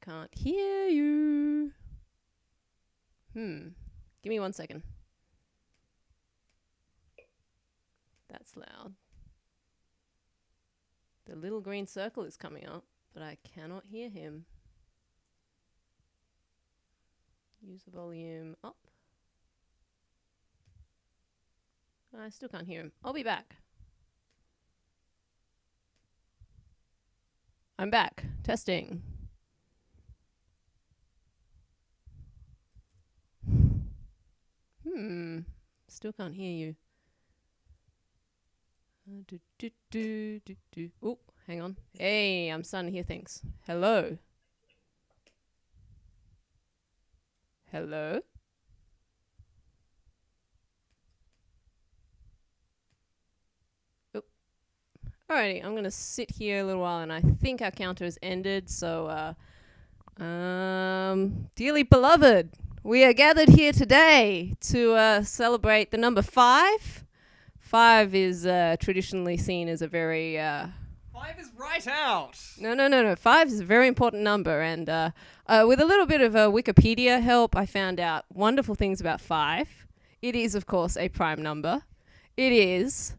can't hear you. Give me 1 second. That's loud. The little green circle is coming up, but I cannot hear him. Use the volume up. I still can't hear him. I'll be back. I'm back. Testing. Still can't hear you. Oh, hang on. Hey, I'm starting to hear things. Hello. Hello. Oh. Alrighty, I'm gonna sit here a little while, and I think our counter has ended. So, dearly beloved, we are gathered here today to celebrate the number 5. 5 is traditionally seen as a very... 5 is right out! No. 5 is a very important number. And with a little bit of Wikipedia help, I found out wonderful things about 5. It is, of course, a prime number. It is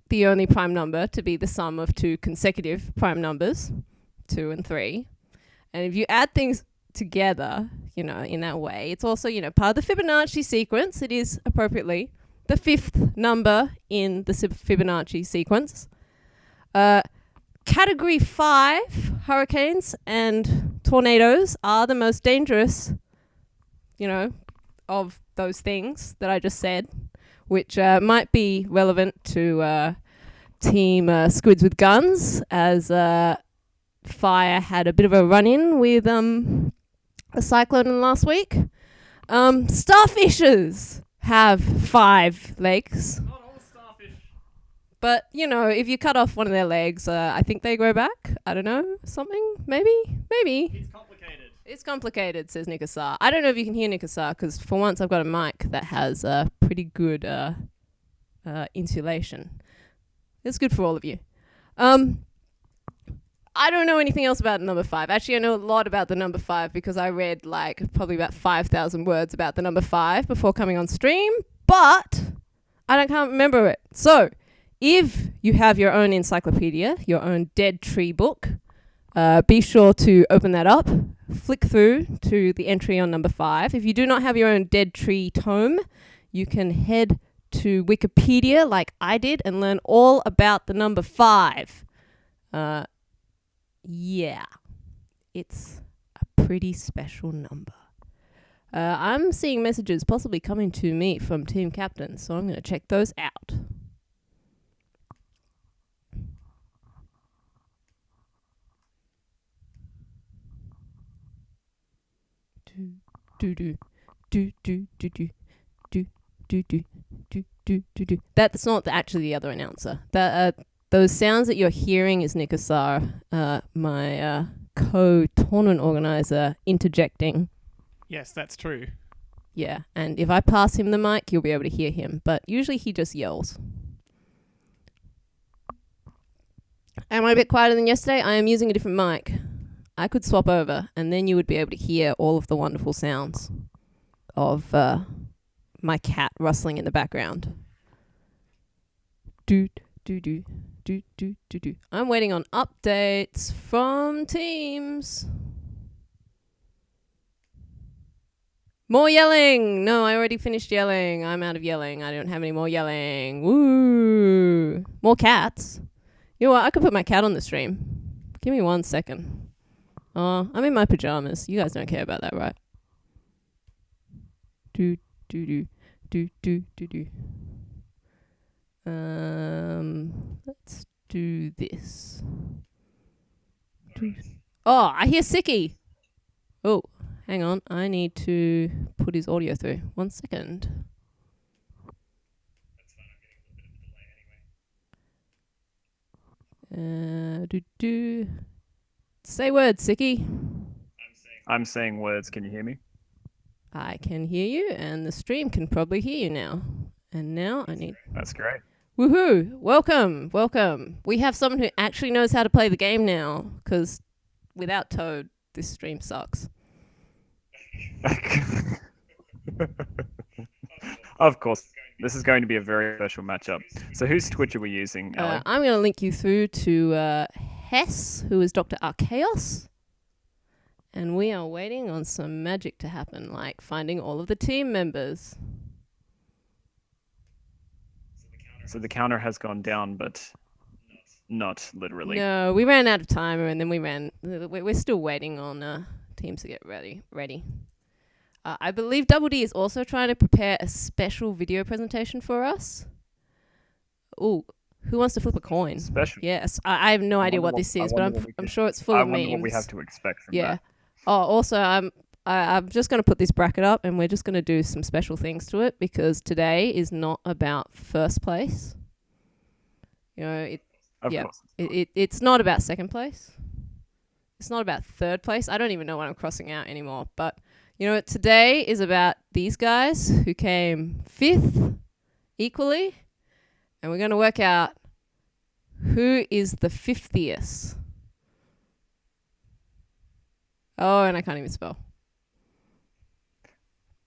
the only prime number to be the sum of 2 consecutive prime numbers, 2 and 3. And if you add things together, you know, in that way, it's also, you know, part of the Fibonacci sequence. It is appropriately the 5th number in the Fibonacci sequence. Category 5 hurricanes and tornadoes are the most dangerous, you know, of those things that I just said, which might be relevant to Team Squids with Guns, as Fire had a bit of a run-in with a cyclone in last week. Starfishes have 5 legs. Not all starfish. But, you know, if you cut off one of their legs, I think they grow back. I don't know. Something? Maybe? It's complicated. It's complicated, says Nikasar. I don't know if you can hear Nikasar, because for once I've got a mic that has pretty good insulation. It's good for all of you. I don't know anything else about number 5. Actually, I know a lot about the number 5 because I read like probably about 5,000 words about the number 5 before coming on stream, but I can't remember it. So if you have your own encyclopedia, your own dead tree book, be sure to open that up, flick through to the entry on number 5. If you do not have your own dead tree tome, you can head to Wikipedia like I did and learn all about the number 5. Yeah, it's a pretty special number. I'm seeing messages possibly coming to me from team captains, so I'm going to check those out. That's not actually the other announcer. Those sounds that you're hearing is Nikasar, my co-tournament organizer, interjecting. Yes, that's true. Yeah, and if I pass him the mic, you'll be able to hear him, but usually he just yells. Am I a bit quieter than yesterday? I am using a different mic. I could swap over, and then you would be able to hear all of the wonderful sounds of my cat rustling in the background. I'm waiting on updates from teams. More yelling! No, I already finished yelling. I'm out of yelling. I don't have any more yelling. Woo! More cats. You know what? I could put my cat on the stream. Give me 1 second. Oh, I'm in my pajamas. You guys don't care about that, right? Let's do this. Oh, I hear Sicky. Oh, hang on. I need to put his audio through. 1 second. That's fine. I'm getting a little bit of a delay anyway. Say words, Sicky. I'm saying words. Can you hear me? I can hear you, and the stream can probably hear you now. And now I need... That's great. Woohoo! Welcome. We have someone who actually knows how to play the game now, because without Toad, this stream sucks. Of course, this is going to be a very special matchup. So whose Twitch are we using, Ali? I'm going to link you through to Hess, who is Dr. Archaeos. And we are waiting on some magic to happen, like finding all of the team members. So the counter has gone down, but not literally. No, we ran out of timer, and then we're still waiting on teams to get ready. I believe Double D is also trying to prepare a special video presentation for us. Ooh, who wants to flip a coin? Special? Yes, I have no idea what this is, but I'm sure it's full of memes. I wonder what we have to expect from that. Oh, also, I'm just going to put this bracket up, and we're just going to do some special things to it, because today is not about first place. You know, it's not about second place. It's not about third place. I don't even know what I'm crossing out anymore. But, you know, today is about these guys who came 5th equally, and we're going to work out who is the 50th. Oh, and I can't even spell.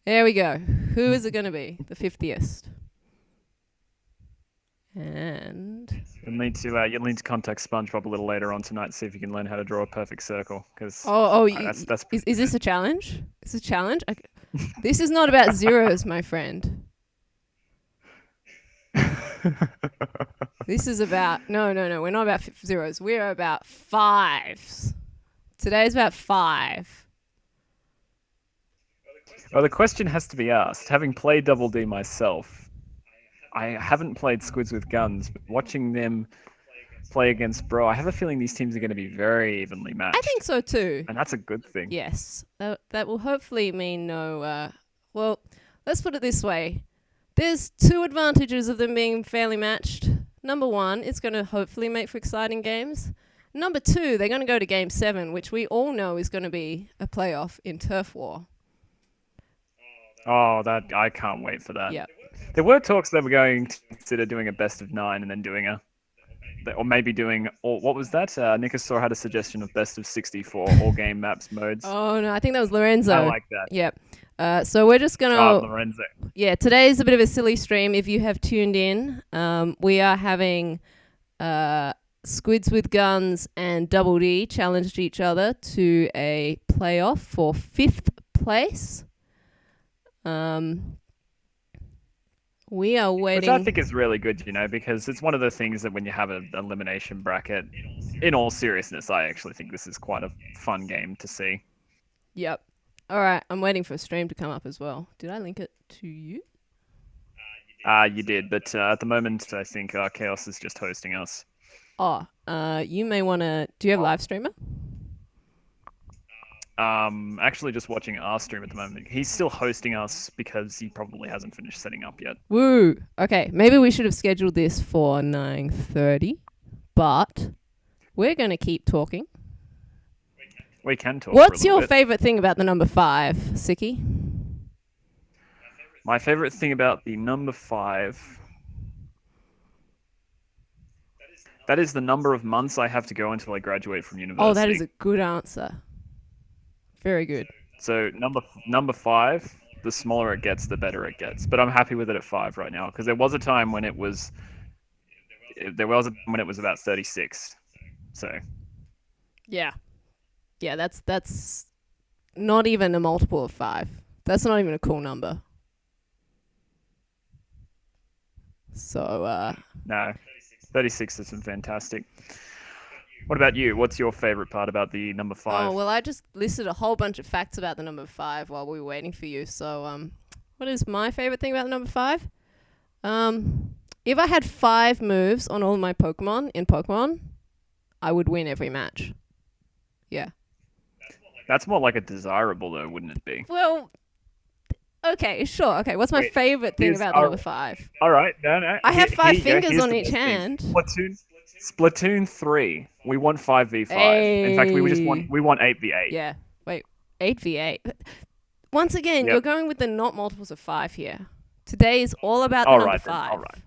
There we go. Who is it going to be? The 50th. And you'll need to contact SpongeBob a little later on tonight to see if you can learn how to draw a perfect circle. Because that's is this a challenge? Is this a challenge? This is not about zeros, my friend. This is about no. We're not about zeros. We're about fives. Today's about 5. Well, the question has to be asked. Having played Double D myself, I haven't played Squids with Guns, but watching them play against Bro, I have a feeling these teams are going to be very evenly matched. I think so too. And that's a good thing. Yes. That will hopefully mean no... well, let's put it this way. There's 2 advantages of them being fairly matched. Number 1, it's going to hopefully make for exciting games. Number 2, they're going to go to Game 7, which we all know is going to be a playoff in Turf War. Oh, I can't wait for that. Yeah. There were talks they were going to consider doing a best of 9 and then doing what was that? Nikasaur had a suggestion of best of 64 all game maps modes. Oh no, I think that was Lorenzo. I like that. Yep. So we're just gonna. Oh, Lorenzo. Yeah, today is a bit of a silly stream. If you have tuned in, we are having Squids with Guns and Double D challenged each other to a playoff for 5th place. We are waiting. Which I think is really good, because it's one of the things that when you have an elimination bracket, in all seriousness, I actually think this is quite a fun game to see. Yep. All right, I'm waiting for a stream to come up as well. Did I link it to you? You did, but at the moment, I think Chaos is just hosting us. Oh, you may want to... Do you have live streamer? Actually just watching our stream at the moment. He's still hosting us because he probably hasn't finished setting up yet. Woo! Okay, maybe we should have scheduled this for 9:30, but we're going to keep talking. We can talk. What's your favourite thing about the number 5, Siki? My favourite thing about the number 5... That is the number of months I have to go until I graduate from university. Oh, that is a good answer. Very good. So number 5, the smaller it gets, the better it gets. But I'm happy with it at 5 right now because there was a time when it was about 36. So yeah, that's not even a multiple of 5. That's not even a cool number. So no, 36 is fantastic. What about you? What's your favorite part about the number 5? Oh, well, I just listed a whole bunch of facts about the number 5 while we were waiting for you. So, what is my favorite thing about the number 5? If I had 5 moves on all of my Pokemon in Pokemon, I would win every match. Yeah. That's more like a desirable, though, wouldn't it be? Well, okay, sure. Okay, what's my favorite thing about the number 5? All right, no. I have 5 fingers on each hand. Splatoon 3. We want 5v5. Hey. In fact, we want 8v8. Yeah. Wait, 8v8. Once again, you're going with the not multiples of 5 here. Today is all about the number 5. All right.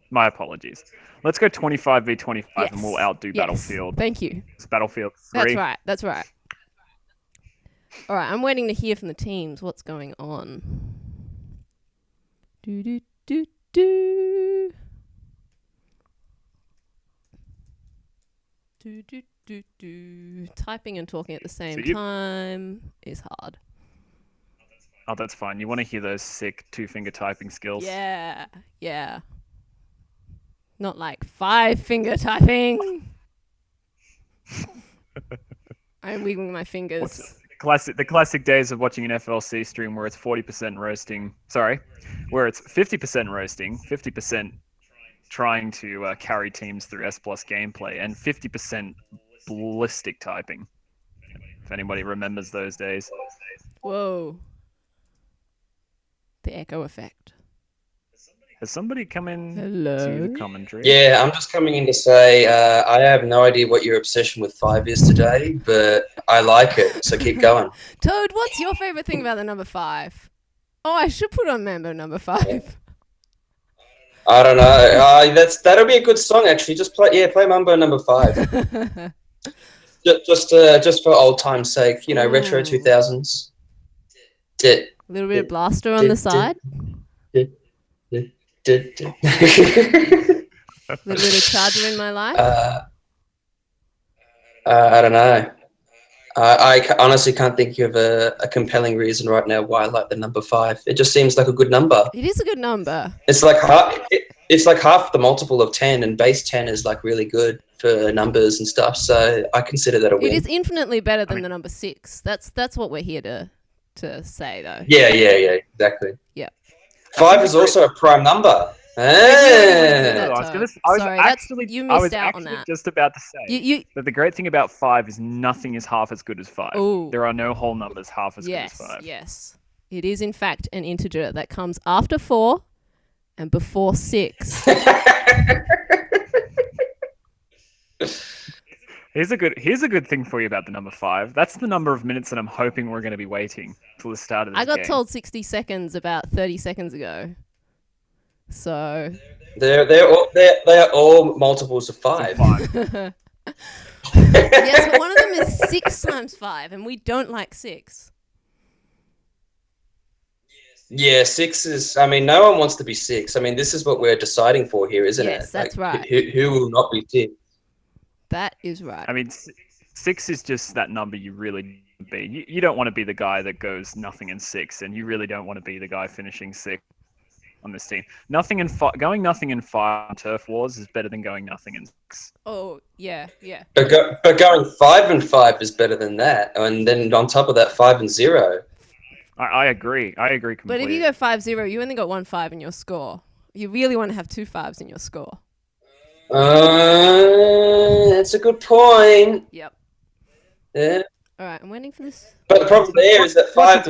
My apologies. Let's go 25v25 and we'll outdo Battlefield. Thank you. It's Battlefield 3. That's right. All right, I'm waiting to hear from the teams. What's going on? Do do do do. Do do do do. Typing and talking at the same time is hard. Oh, that's fine. You want to hear those sick 2-finger typing skills? Yeah, yeah. Not like 5-finger typing. I'm wiggling my fingers. The classic days of watching an FLC stream where it's 40% roasting. Sorry, where it's 50% roasting, 50% trying to carry teams through S+ gameplay, and 50% ballistic typing. If anybody remembers those days. Whoa. The echo effect. Has somebody come in Hello? to the commentary? Yeah, I'm just coming in to say I have no idea what your obsession with 5 is today, but I like it, so keep going. Toad, what's your favourite thing about the number 5? Oh, I should put on member number 5. I don't know. That'll be a good song actually. Just play Mambo number 5. just for old time's sake, you know, retro 2000s. A little bit of blaster on the side. Little charger in my life. I don't know. I honestly can't think of a compelling reason right now why I like the number 5. It just seems like a good number. It is a good number. It's like half the multiple of 10, and base 10 is like really good for numbers and stuff. So I consider that a win. It is infinitely better than the number 6. That's what we're here to say, though. Yeah, exactly. Yeah. 5 is also a prime number. You missed out on that. Just about to say that the great thing about 5 is nothing is half as good as 5. Ooh. There are no whole numbers half as good as 5. Yes. It is, in fact, an integer that comes after 4 and before 6. Here's a good thing for you about the number 5. That's the number of minutes that I'm hoping we're going to be waiting till the start of this I got game. told 60 seconds about 30 seconds ago. So they're all multiples of 5. yes, but one of them is 6 times 5, and we don't like 6. Yeah, 6 is. I mean, no one wants to be 6. I mean, this is what we're deciding for here, isn't it? Yes, that's right. Who will not be 6? That is right. I mean, 6 is just that number you really be. You don't want to be the guy that goes nothing in 6, and you really don't want to be the guy finishing 6. On this team, going nothing in 5 on Turf Wars is better than going nothing in 6. Oh yeah. But going 5 and 5 is better than that, and then on top of that, 5 and 0. I agree completely. But if you go 5-0, you only got 1 5 in your score. You really want to have 2 5s in your score. That's a good point. Yep. Yeah. All right, I'm waiting for this. But the problem there is that 5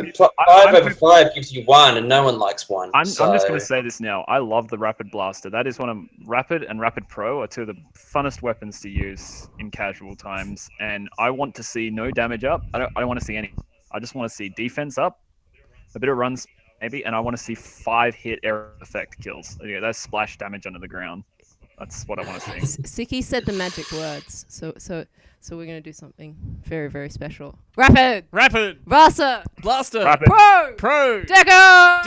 over 5 gives you 1, and no one likes 1. I'm just going to say this now. I love the Rapid Blaster. That is one of Rapid and Rapid Pro are 2 of the funnest weapons to use in casual times. And I want to see no damage up. I don't want to see any. I just want to see defense up, a bit of runs maybe, and I want to see 5-hit air effect kills. Yeah, that's splash damage under the ground. That's what I want to see. Siki said the magic words, so we're gonna do something very, very special. Rapid, Rasa, Blaster, Rapid. Pro, Deco.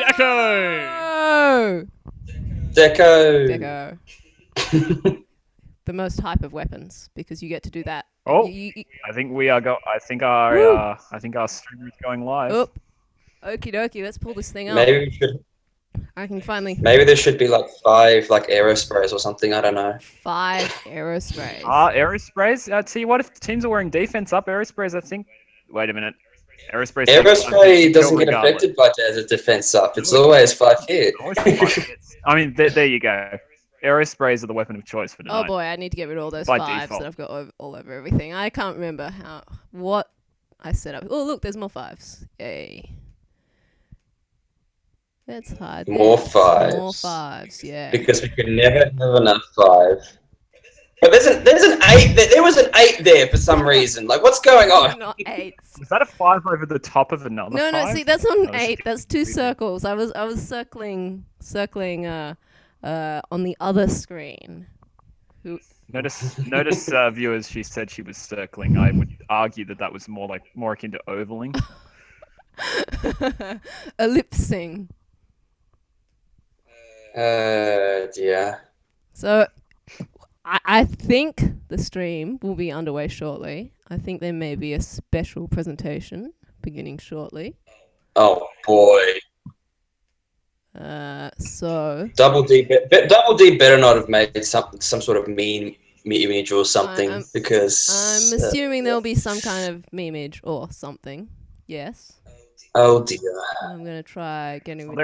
The most hype of weapons, because you get to do that. Oh, I think we are I think our stream is going live. Oh, okie dokie. Let's pull this thing up. Maybe we should. I can finally. Maybe there should be like 5 like aerosprays or something. I don't know. 5 aerosprays. Aerosprays. I'll tell you what. If the teams are wearing defense up, aerosprays. I think. Wait a minute. Aerospray doesn't get affected by defense up. It's always 5 hit. I mean, there you go. Aerosprays are the weapon of choice for tonight. Oh boy, I need to get rid of all those By 5s default. that I've got all over everything. I can't remember what I set up. Oh look, there's more 5s. Yay. Let's hide More this. 5s. More 5s, yeah. Because we can never have enough 5. But there's an 8. There was an 8 there for some reason. Like, what's going on? Not 8s. Is that a 5 over the top of another 5? No, see, that's not an That was 8. That's 2 circles. I was circling on the other screen. Notice, viewers. She said she was circling. I would argue that was more akin to ovaling. Ellipsing. Yeah. So, I think the stream will be underway shortly. I think there may be a special presentation beginning shortly. Oh boy. So Double D better not have made some sort of meme image or something because I'm assuming there'll be some kind of meme image or something. Yes. Oh dear. I'm gonna try getting.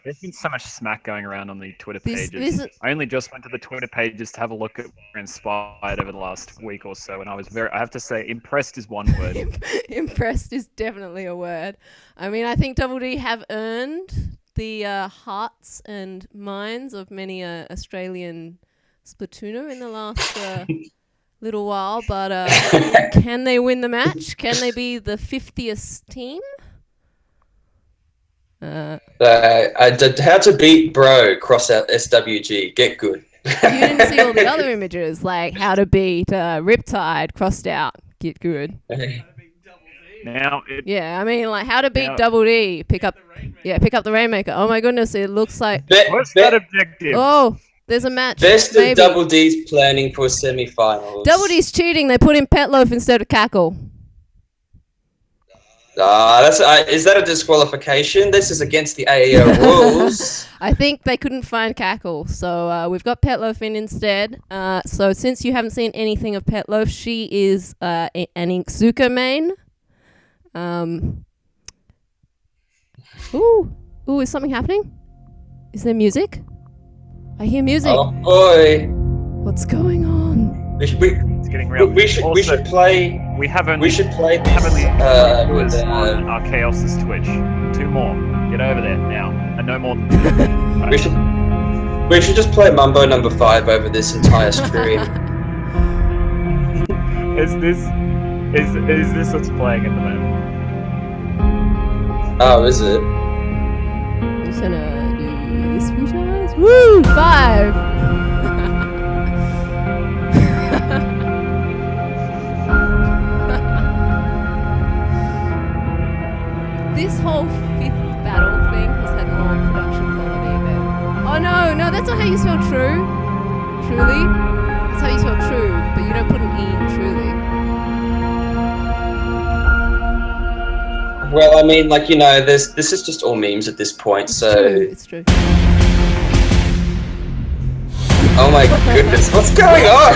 There's been so much smack going around on the Twitter pages. I only just went to the Twitter pages to have a look at what we're inspired over the last week or so, and I have to say, impressed is one word. Impressed is definitely a word. I mean, I think Double D have earned the hearts and minds of many Australian Splatooner in the last little while, but can they win the match? Can they be the 50th team? How to beat bro, cross out SWG, get good. You didn't see all the other images, like how to beat Riptide, crossed out, get good. Now, I mean, like how to beat Double D, pick up the Rainmaker. Oh my goodness, it looks like. What's that objective? Oh, there's a match. Best of Double D's planning for semi-finals. Double D's cheating. They put in Petloaf instead of Cackle. Is that a disqualification? This is against the AEL rules. I think they couldn't find Cackle, so we've got Petloaf in instead. So since you haven't seen anything of Petloaf, she is an Inkzuka main. Ooh, is something happening? Is there music? I hear music. Oh boy! What's going on? It's getting real. We should play. We haven't. We should play this. On Archaeos' Twitch. 2 more. Get over there now, and no more. We should just play Mumbo number 5 over this entire stream. Is this what's playing at the moment? Oh, is it? I'm just gonna do this few times. Woo! 5! This whole 5th battle thing has had more production quality than... Oh no, that's not how you spell true. Truly? That's how you spell true, but you don't put an E in truly. Well, I mean, like, this is just all memes at this point, so... It's true. Oh my goodness, what's going on?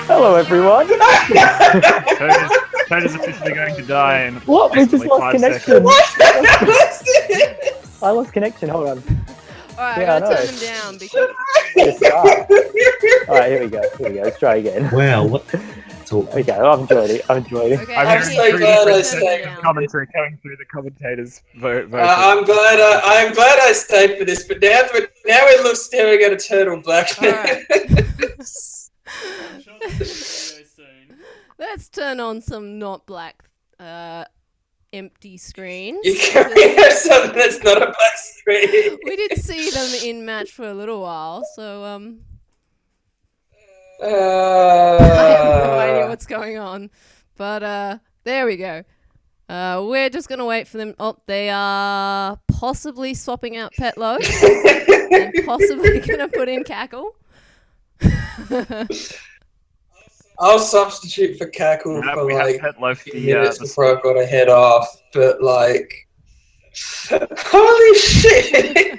Hello, everyone. Toad is officially going to die in what? We just lost connection. I lost connection. Hold on. Alright, I gotta turn them down because... Alright, here we go. Let's try again. Wow, what? Okay, I've enjoyed it. Okay, I'm so glad I stayed. Commentary coming through the commentators' vote. I'm glad I stayed for this, but now it looks staring at eternal blackness. Let's turn on some not black empty screen. You can't have something that's not a black screen. We did see them in match for a little while, so I have no idea what's going on. But there we go. We're just gonna wait for them. Oh, they are possibly swapping out Petloaf and possibly gonna put in Cackle. I'll substitute for Cackle for like Petloaf, minutes before I've got to head off, but like, holy shit!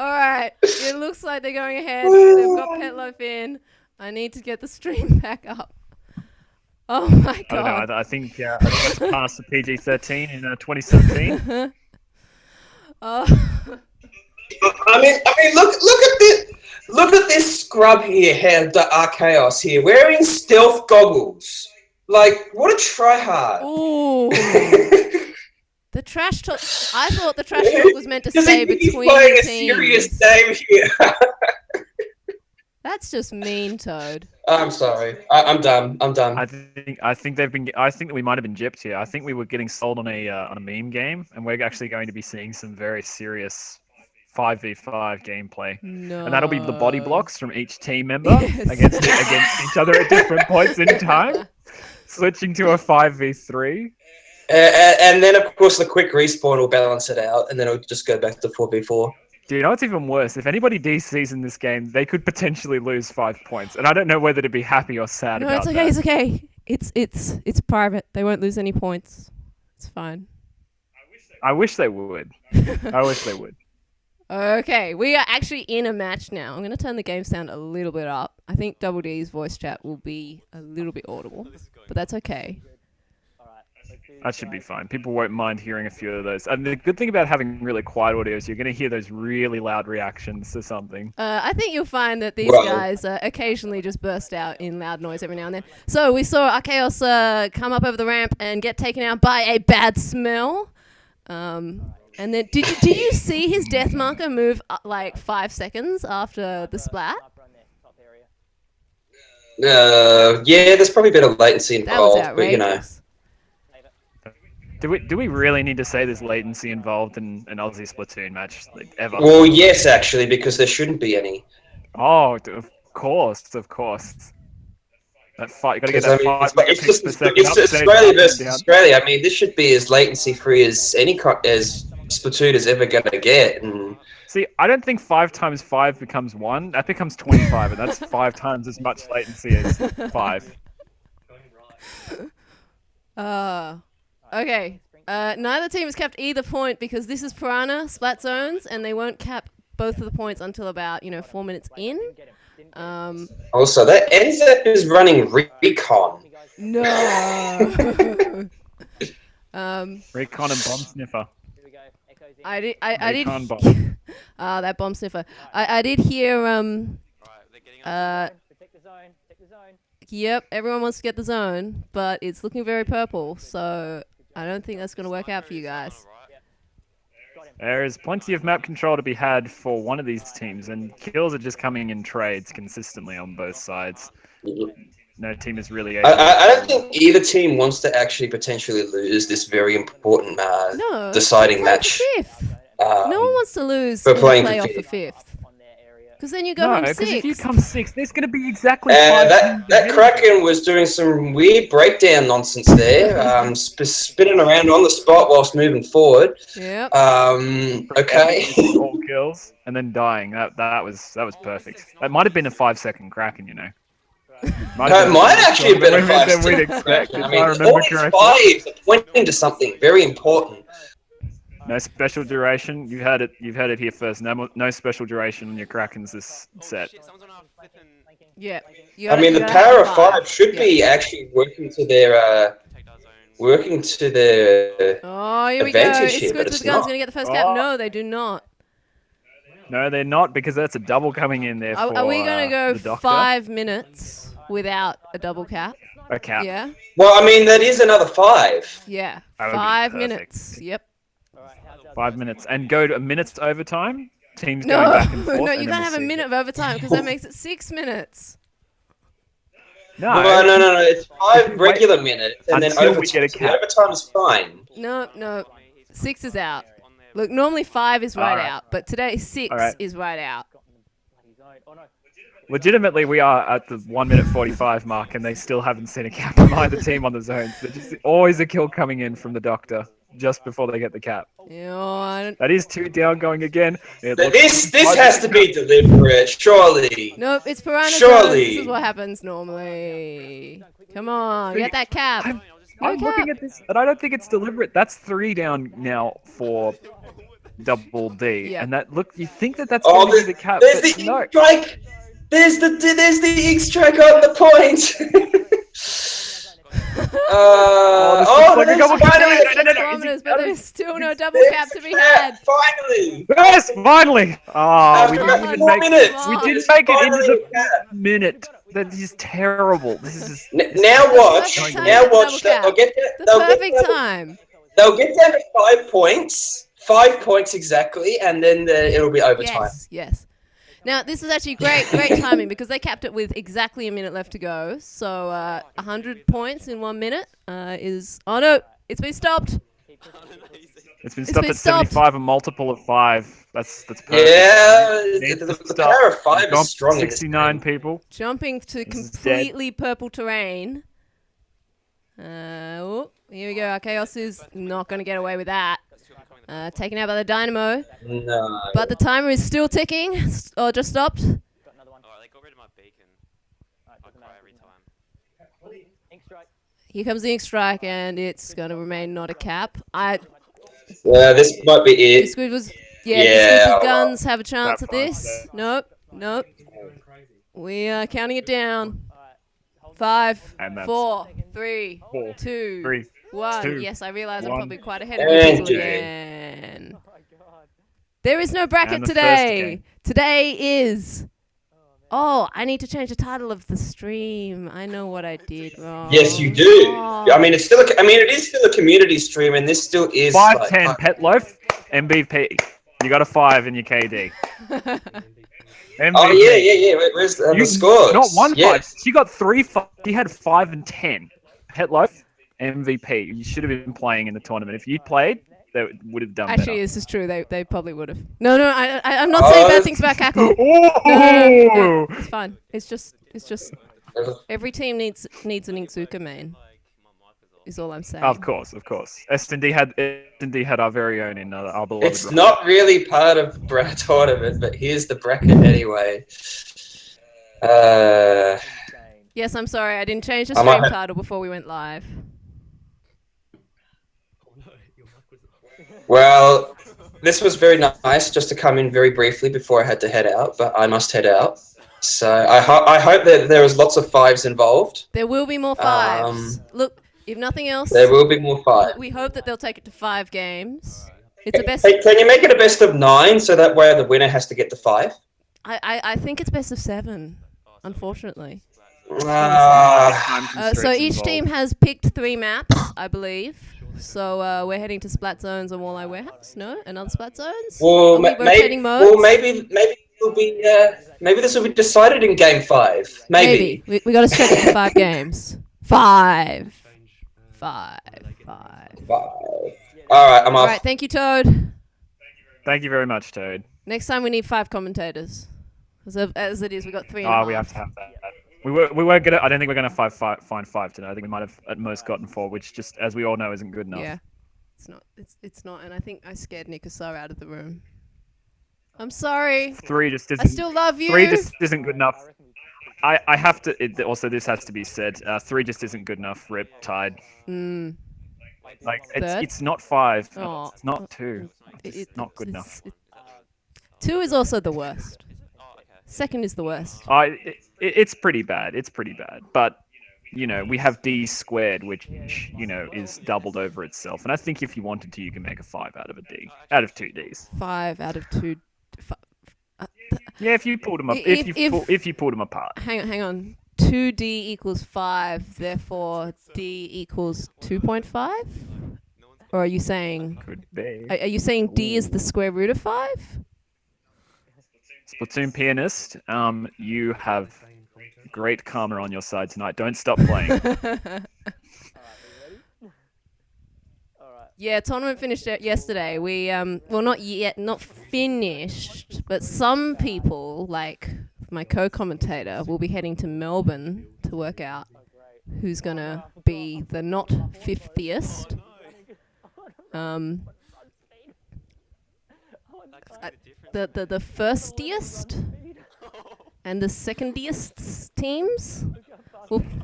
Alright, it looks like they're going ahead. They've got Petloaf in. I need to get the stream back up. Oh my god. I don't know, I think that's past the PG-13 in 2017. I mean, look at this scrub here, Archaeos here, wearing stealth goggles. Like, what a tryhard. Ooh. The trash talk. I thought the trash talk was meant to stay He's between playing a teams. serious game here. That's just mean, Toad. I'm sorry. I'm done. I think that we might have been gypped here. I think we were getting sold on a meme game, and we're actually going to be seeing some very serious 5v5 gameplay. No. And that'll be the body blocks from each team member Yes. against each other at different points in time, switching to a 5v3. And then, of course, the quick respawn will balance it out, and then it'll just go back to 4v4. Do you know what's even worse? If anybody DCs in this game, they could potentially lose 5 points, and I don't know whether to be happy or sad No, about it's okay. that. It's okay. It's private. They won't lose any points. It's fine. I wish they would. I wish they would. Okay, we are actually in a match now. I'm going to turn the game sound a little bit up. I think Double D's voice chat will be a little bit audible, but that's okay. That should be fine. People won't mind hearing a few of those. And the good thing about having really quiet audio is you're going to hear those really loud reactions to something. I think you'll find that these Well- guys occasionally just burst out in loud noise every now and then. So we saw Archaeos come up over the ramp and get taken out by a bad smell. And then did you see his death marker move like 5 seconds after the splat? Yeah, there's probably a bit of latency That was involved, but you know. outrageous. Do we really need to say there's latency involved in an Aussie Splatoon match, like, ever? Well, yes, actually, because there shouldn't be any. Oh, of course. That fight, you gotta get Because, that I mean, 5 it's megapixels per second. it's up, save Australia up and versus down. Australia. I mean, this should be as latency free as as Splatoon is ever going to get. And See, I don't think 5 times 5 becomes 1. That becomes 25, and that's 5 times as much latency as 5. Okay. Neither team has capped either point because this is Piranha Splat Zones, and they won't cap both of the points until about 4 minutes in. also, that ANZ is running recon. No. Recon and bomb sniffer. I did. Recon bomb. That bomb sniffer. I did hear. Yep, everyone wants to get the zone, but it's looking very purple, so I don't think that's going to work out for you guys. There is plenty of map control to be had for one of these teams, and kills are just coming in trades consistently on both sides. No team is really able I don't think either team wants to actually potentially lose this very important No, deciding they're playing match. for fifth. No one wants to lose we're in the playing for playoff for fifth. fifth. Because then you go No, home because six. if you come 6th, there's going to be exactly 5 That teams ahead of you. Kraken was doing some weird breakdown nonsense there, spinning around on the spot whilst moving forward. Yep. Okay. All kills and then dying. That was perfect. That might have been a 5-second Kraken, you know. No, it might actually have been a 5 than we'd second expect. Kraken. If I mean, I remember all these correctly. fives are pointing to something very important. No special duration. You've had it here first. No special duration on your Krakens this set. Yep. I mean, the power of 5 should be actually working to their Oh, here we go. advantage Is here, but Squids with it's the Guns not. going to get the first cap? Oh. No, they do not. No, they're not, because that's a double coming in there for Are we going to the go doctor. 5 minutes without a double cap? A cap. Yeah? Well, I mean, that is another 5. Yeah. That would be 5 perfect. minutes. Yep. 5 minutes. And go to a minute's overtime. Teams No, going back and forth. no, and you then can't have we'll a see. minute of overtime because that makes it 6 minutes. No, No. It's 5 regular minutes, and then Until we get a cap. overtime is fine. No. 6 is out. Look, normally 5 is right Alright. out, but today 6 Alright. is right out. Legitimately, we are at the 1 minute 45 mark, and they still haven't seen a cap from either team on the zones. There's just always a kill coming in from the doctor just before they get the cap. I don't... That is 2 down going again. It But looks- this has to be deliberate, surely. Nope, it's Piranha Surely. Zones. This is what happens normally. Come on, get that cap. I'm looking at this, and I don't think it's deliberate. That's 3 down now for Double D, Yeah. and that look. You think that's Oh, going to be the cap? there's but the no. ink strike. There's the ink strike on the point. Like a double cap. No. Kilometers, but there's still no double There's cap to be the had. cap, Finally. Yes, finally! Oh, we After didn't about even 4 make. minutes. We Come didn't on. make it into Finally the a cap. minute. That is terrible. This is. Now watch. Perfect time Now for the watch. double cap. They'll get that. The They'll get perfect that. time. They'll get down to 5 points. 5 points exactly, and then it'll be overtime. Yes. Now, this is actually great timing because they capped it with exactly a minute left to go. So 100 points in 1 minute is... Oh, no, it's been stopped. It's been stopped at 75, a multiple of 5. That's perfect. Yeah, the power of 5 is strong. 69 people. Jumping to completely purple terrain. Here we go. Our Chaos is not going to get away with that. Taken out by the Dynamo. No. But the timer is still ticking. Or just stopped. Oh, they got rid of my beacon. I cry every time. Here comes the ink strike, and it's going to remain not a cap. This might be it. The Squid was... Yeah, the Squid with guns have a chance at this. Nope. We are counting it down. 5, 4, 3, 2, 1. Yes, I realize I'm probably quite ahead of you people again. There is no bracket today. Today is... Oh, I need to change the title of the stream. I know what I did wrong. Yes, you do. I mean, it is still a community stream, and this still is 5-10 Pet Loaf MVP. You got a 5 in your KD. MVP. Oh yeah. Where's the scores? Not 1 5. She got 3 5. She had 5 and 10. Pet Loaf MVP. You should have been playing in the tournament. If you played, they would have done better. Actually, this is true. They probably would have. No, I'm not saying bad things about Cackle. No, it's fine. It's just every team needs an Inkzuka main. Is all I'm saying. Of course. S&D had our very own in our beloved. It's not really part of the tournament, but here's the bracket anyway. Yes, I'm sorry. I didn't change the stream title before we went live. Well, this was very nice just to come in very briefly before I had to head out, but I must head out. So I hope that there was lots of 5s involved. There will be more 5s. Look, if nothing else, there will be more 5. We hope that they'll take it to 5 games. It's a best. Hey, can you make it a best of 9 so that way the winner has to get to 5? I think it's best of 7, unfortunately. So each team has picked 3 maps, I believe. So we're heading to Splat Zones and Walleye Warehouse. No, another Splat Zones. Well, maybe this will be decided in game 5. Maybe. We got to stretch it to 5 games. 5. All right, I'm off. All right, thank you, Toad. Thank you very much, Toad. Next time we need 5 commentators. As it is, we got 3 and a half. We have to have that. We were gonna. I don't think we're gonna find 5 today. I think we might have at most gotten 4, which just, as we all know, isn't good enough. Yeah, it's not. And I think I scared Nikasar out of the room. I'm sorry. 3 just isn't. I still love you. 3 just isn't good enough. I have to. Also, this has to be said. 3 just isn't good enough. Rip Tide. Like it's not 5. Oh. It's not 2. It's not good enough. 2 is also the worst. 2nd is the worst. It's pretty bad. But we have D squared, which is doubled over itself. And I think if you wanted to, you can make a 5 out of a D, out of 2 Ds. 5 out of 2. Yeah, if you pulled them up, if you pulled them apart. Hang on. 2D equals 5, therefore D equals 2.5? Or are you saying? Could be. Are you saying D is the square root of 5? Splatoon pianist, you have great karma on your side tonight. Don't stop playing. Yeah, tournament finished yesterday. We not finished, but some people, like my co-commentator, will be heading to Melbourne to work out who's gonna be the not 50th. The firstiest and the secondiest teams.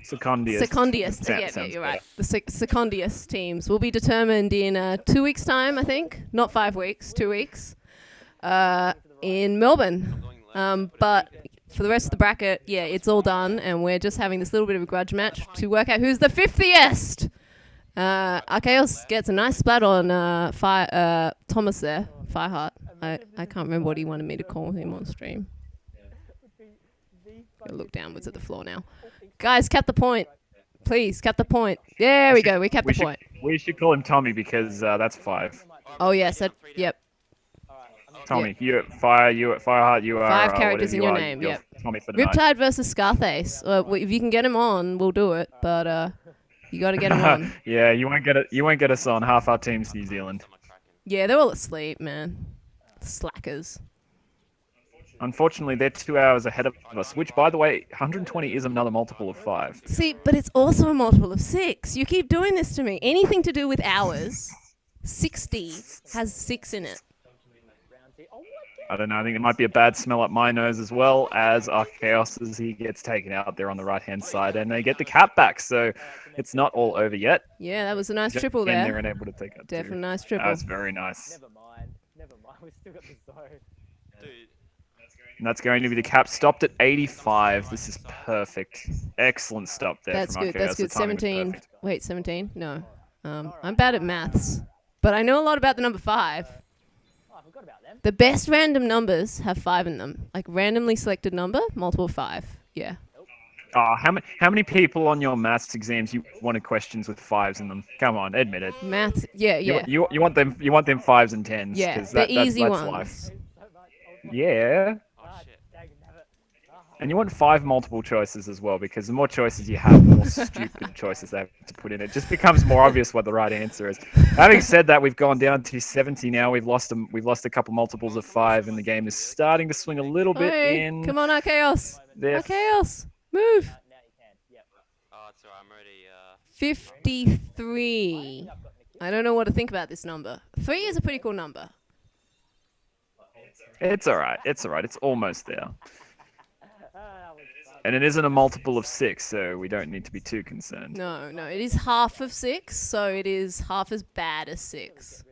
Secondiest. Yeah, you're right. The secondiest teams will be determined in 2 weeks' time, I think. Not 5 weeks, 2 weeks. In Melbourne. But for the rest of the bracket, yeah, it's all done, and we're just having this little bit of a grudge match to work out who's the 50th. Archaeos gets a nice splat on Thomas there, Fireheart. I can't remember what he wanted me to call him on stream. Gotta look downwards at the floor now. Guys, cap the point. Please, cap the point. There we go. We capped the point. We should call him Tommy because that's 5. Oh yes, yep. Tommy, you at Fireheart, you are 5 whatever characters in you your are, name. you're Yep. Tommy for the night. Riptide versus Scarface. If you can get him on, we'll do it. But you got to get him on. Yeah, you won't get it. You won't get us on. Half our team's New Zealand. Yeah, they're all asleep, man. Slackers. Unfortunately, they're 2 hours ahead of us. Which, by the way, 120 is another multiple of 5. See, but it's also a multiple of 6. You keep doing this to me. Anything to do with hours, 60 has 6 in it. I don't know. I think there might be a bad smell up my nose as well as Archaeos as he gets taken out there on the right-hand side, and they get the cap back. So it's not all over yet. Yeah, that was a nice triple And they're there. unable to take out Definitely two. nice triple. That was very nice. Never mind. We still got the zone. Dude, And that's going to be the cap. Stopped at 85. This is perfect. Excellent stop there That's from good. Archaeos. That's The good. timing was 17. perfect. Wait, 17? No. I'm bad at maths, but I know a lot about the number 5. Oh, I forgot about them. The best random numbers have 5 in them. Like randomly selected number, multiple 5. Yeah. Oh, how many people on your maths exams you wanted questions with 5s in them? Come on, admit it. Maths. Yeah, yeah. You want them 5s and 10s. Yeah, 'cause the that's easy life. ones. Yeah. oh shit. And you want 5 multiple choices as well, because the more choices you have, the more stupid choices they have to put in. It just becomes more obvious what the right answer is. Having said that, we've gone down to 70 now. We've lost a couple multiples of 5, and the game is starting to swing a little bit Hey, in. come on, Archaeos. their Archaeos, move. Now you can. Yep. Oh, it's alright. I'm already. 53. I don't know what to think about this number. 3 is a pretty cool number. It's all right. It's all right. It's almost there. And it isn't a multiple of 6, so we don't need to be too concerned. No, it is half of 6, so it is half as bad as 6.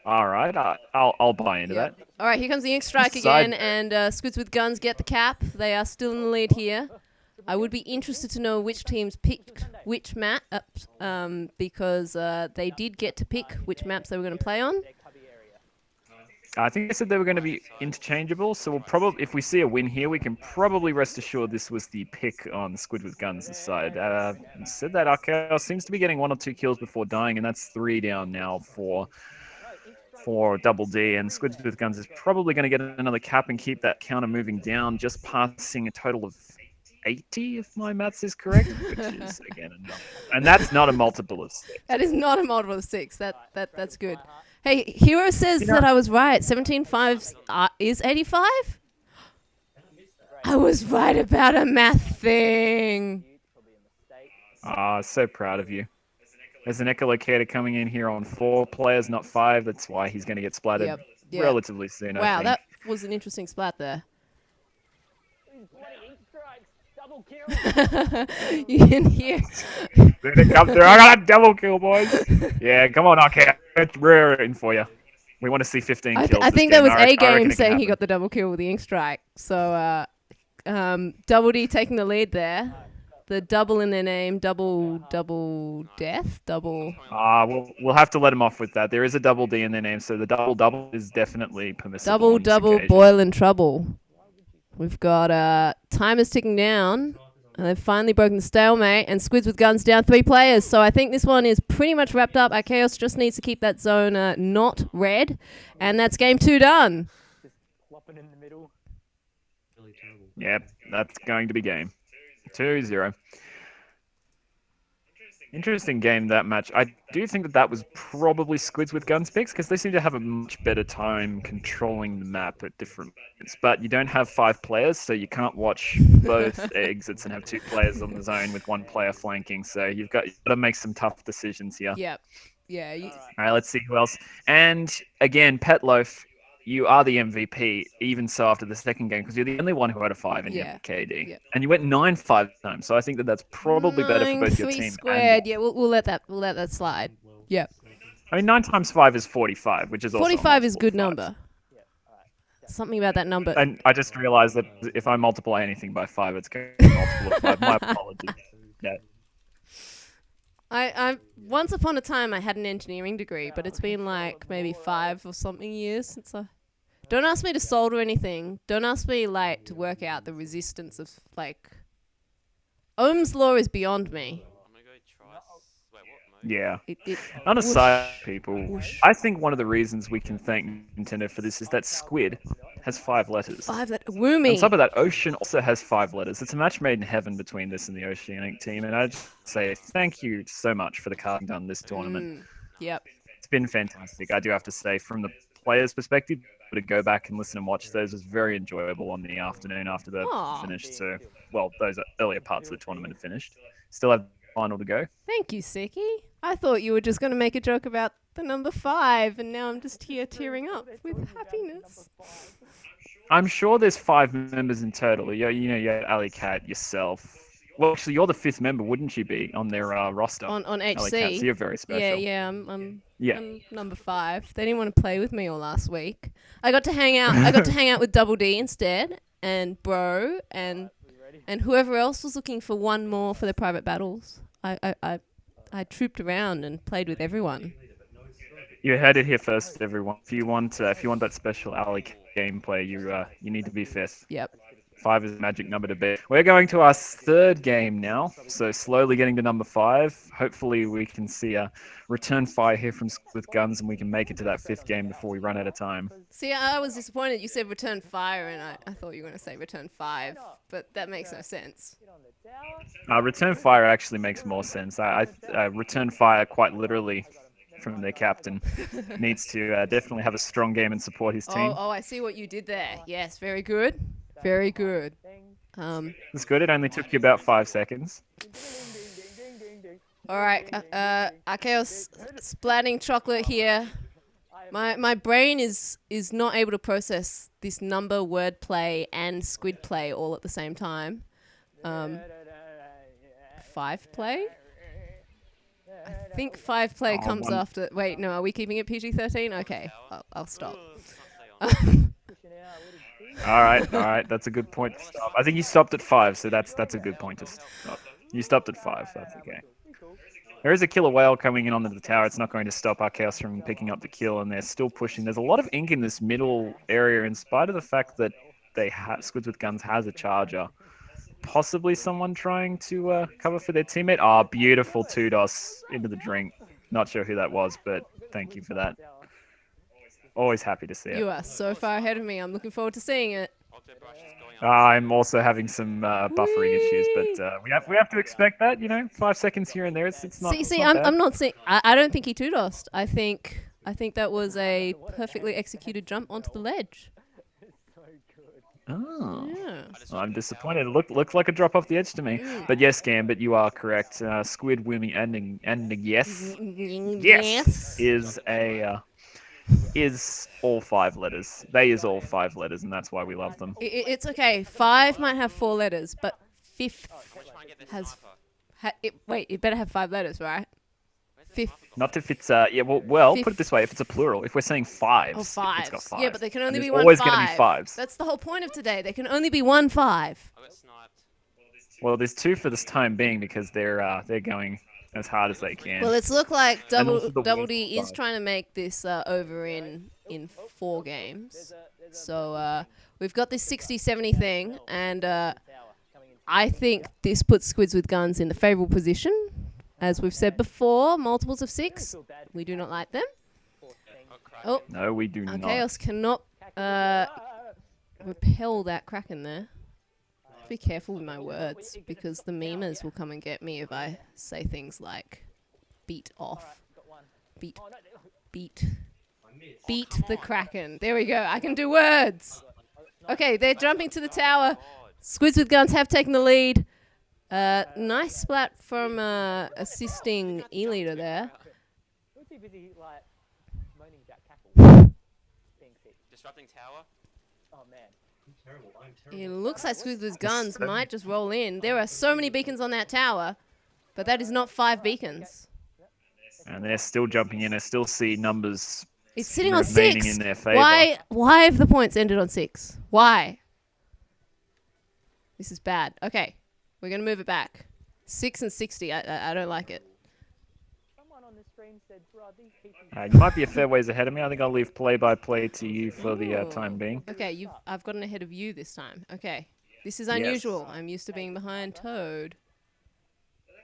All right. I'll buy into that. All right, here comes the ink strike Side- again, and Squids with Guns get the cap. They are still in the lead here. I would be interested to know which teams picked which map, because they did get to pick which maps they were going to play on. I think they said they were going to be interchangeable, so we'll probably, if we see a win here, we can probably rest assured this was the pick on Squid with Guns' side. Said that Archaeos seems to be getting 1 or 2 kills before dying, and that's 3 down now for Double D, and Squid with Guns is probably going to get another cap and keep that counter moving down, just passing a total of 80, if my maths is correct, which is, again, and that's not a multiple of 6. That is not a multiple of 6. That's good. Hey, Hero says that I was right. 17.5 is 85? I was right about a math thing. So proud of you. There's an echolocator coming in here on 4 players, not 5. That's why he's going to get splattered Yep. relatively soon, I Wow, think. that was an interesting splat there. You can hear. There they come through. I got a double kill, boys. Yeah, come on, okay. We're in for you. We want to see 15 kills. I this think that game. was I reckon A-Game it can saying he happen. got the double kill with the ink strike. So Double D taking the lead there. The double in their name, double death, double. We'll have to let him off with that. There is a double D in their name, so the double is definitely permissible. on this occasion. Boil and trouble. We've got timers ticking down. And they've finally broken the stalemate, and Squids with Guns down 3 players. So I think this one is pretty much wrapped up. Archaeos just needs to keep that zone not red, and that's game 2 done. Just plopping in the middle. Yep, that's going to be game 2-0. Interesting game, that match. I do think that was probably Squids with Guns picks, because they seem to have a much better time controlling the map at different points. But you don't have 5 players, so you can't watch both exits and have 2 players on the zone with 1 player flanking. So you've got to make some tough decisions here. Yep. Yeah. All right, let's see who else. And again, Petloaf, you are the MVP, even so after the second game, because you're the only one who had a 5 in your KD. Yeah. And you went 9-5 times, so I think that's probably better for both your 9-3 team. squared. Yeah, we'll let that slide. Yeah. I mean, 9 times 5 is 45, which is also 45 is a good multiple of number. Something about that number. 5. And I just realized that if I multiply anything by 5, it's going to be a multiple of 5. My apologies. Yeah. I once upon a time I had an engineering degree, but it's been like maybe 5 or something years since I. Don't ask me to solder anything. Don't ask me like to work out the resistance of like. Ohm's law is beyond me. I'm gonna go try. Wait, what? Yeah. It On a whoosh, side, people, whoosh. I think one of the reasons we can thank Nintendo for this is that Squid has 5 letters. Five that On Woomy. top of that, Ocean also has 5 letters. It's a match made in heaven between this and the Oceanink team, and I just say thank you so much for the carding done this tournament. Yep. It's been fantastic. I do have to say, from the players' perspective, to go back and listen and watch those was very enjoyable on the afternoon after the Aw. finished. So, well, those earlier parts of the tournament have finished. Still have the final to go. Thank you, Seki. I thought you were just going to make a joke about the number 5, and now I'm just here tearing up with happiness. I'm sure there's 5 members in total. You had Ali Cat, yourself. Well, actually, you're the 5th member, wouldn't you be, on their roster? On Ali Cat, so HC. you're very special. Yeah, I'm Yeah. number 5. They didn't want to play with me all last week. I got to hang out with Double D instead, and Bro, and whoever else was looking for one more for the private battles. I trooped around and played with everyone. You heard it here first, everyone. If you want that special Ali Cat gameplay, you need to be 5th. Yep. 5 is a magic number to beat. We're going to our 3rd game now, so slowly getting to number 5. Hopefully we can see a return fire here from with Guns, and we can make it to that 5th game before we run out of time. See, I was disappointed. You said return fire, and I thought you were going to say return 5, but that makes no sense. Return fire actually makes more sense. I return fire quite literally from their captain. Needs to definitely have a strong game and support his team. Oh, I see what you did there. Yes, very good. Very good. It's good. It only took you about 5 seconds. All right, Archaeos splatting chocolate here. My brain is not able to process this number wordplay and squid play all at the same time. 5 play? I think 5 play comes after. Wait, no, are we keeping it PG-13? Okay, I'll stop. All right. That's a good point to stop. I think you stopped at 5, so that's a good point to stop. You stopped at 5. That's okay. There is a killer whale coming in onto the tower. It's not going to stop Archaeos from picking up the kill, and they're still pushing. There's a lot of ink in this middle area, in spite of the fact that Squids with Guns has a charger. Possibly someone trying to cover for their teammate. Ah, beautiful 2-DOS into the drink. Not sure who that was, but thank you for that. Always happy to see it. You are so far ahead of me. I'm looking forward to seeing it. I'm also having some buffering issues, but we have to expect that. 5 seconds here and there. It's not. I'm not saying. I don't think he 2-DOSed. I think that was a perfectly executed jump onto the ledge. Oh. Yeah. Well, I'm disappointed. It looked like a drop off the edge to me. But yes, Gambit, you are correct. Squid, Woomy, and yes is all 5 letters. They is all 5 letters, and that's why we love them. It's okay. 5 might have 4 letters, but 5th has. Wait, it better have 5 letters, right? 5th. Not if it's well, Fifth. put it this way: if it's a plural, if we're saying 5s, Oh, it's 5s. got 5. Yeah, but they can only And be there's one always 5. going to be 5s. That's the whole point of today. There can only be one 5. I got sniped. Well, there's 2 for this time being because they're going as hard as they can. Well, it's look like And also the Double wall D is five. trying to make this over in 4 games. So we've got this 60-70 thing, and I think this puts Squids with Guns in the favourable position. As we've said before, multiples of 6, we do not like them. Oh, No, we do not. Chaos cannot repel that Kraken there. Be careful with my words, because the memers will come and get me if I say things like beat off, beat the Kraken. There we go. I can do words. Okay, they're jumping to the tower. Squids with Guns have taken the lead. Nice splat from assisting E-leader there. What's he busy like moaning about cackle? Being sick. Disrupting tower. Oh man. It looks like Squids with Guns might just roll in. There are so many beacons on that tower, but that is not 5 beacons. And they're still jumping in. I still see numbers. It's sitting on remaining 6. in their favour. Why have the points ended on 6? Why? This is bad. Okay, we're gonna move it back. 6 and 60. I don't like it. Someone on the stream said, "Bro, these people." You might be a fair ways ahead of me. I think I'll leave play-by-play to you for the Ooh. time being. Okay, I've gotten ahead of you this time. Okay, this is Yes. unusual. I'm used to being behind Toad.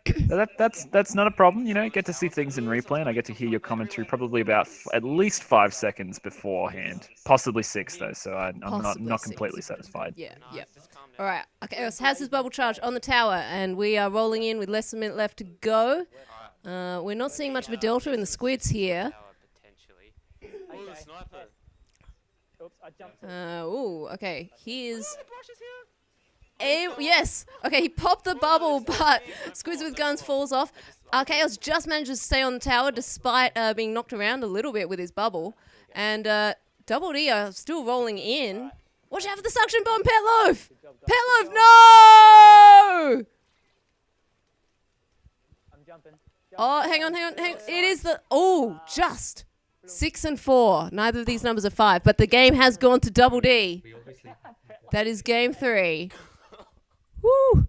That's not a problem. You know, get to see things in replay, and I get to hear your commentary probably about at least 5 seconds beforehand, possibly 6 though. So I'm Possibly not 6. completely satisfied. Yeah, Nice, yep. just calm down. All right. Okay, has his bubble charge on the tower, and we are rolling in with less than a minute left to go. We're not seeing much of a delta in the squids here. Tower, potentially. Ooh, the sniper. Oops, I jumped. Okay. He is. Brush is here. Yes. Okay, he popped the bubble, but Squids with Guns falls off. Chaos just manages to stay on the tower despite being knocked around a little bit with his bubble. And Double D are still rolling in. Watch out for the suction bomb, Petloaf! Petloaf, no! I'm jumping. Oh, hang on. It is the... Oh, just 6 and 4. Neither of these numbers are 5, but the game has gone to Double D. That is game 3. Woo!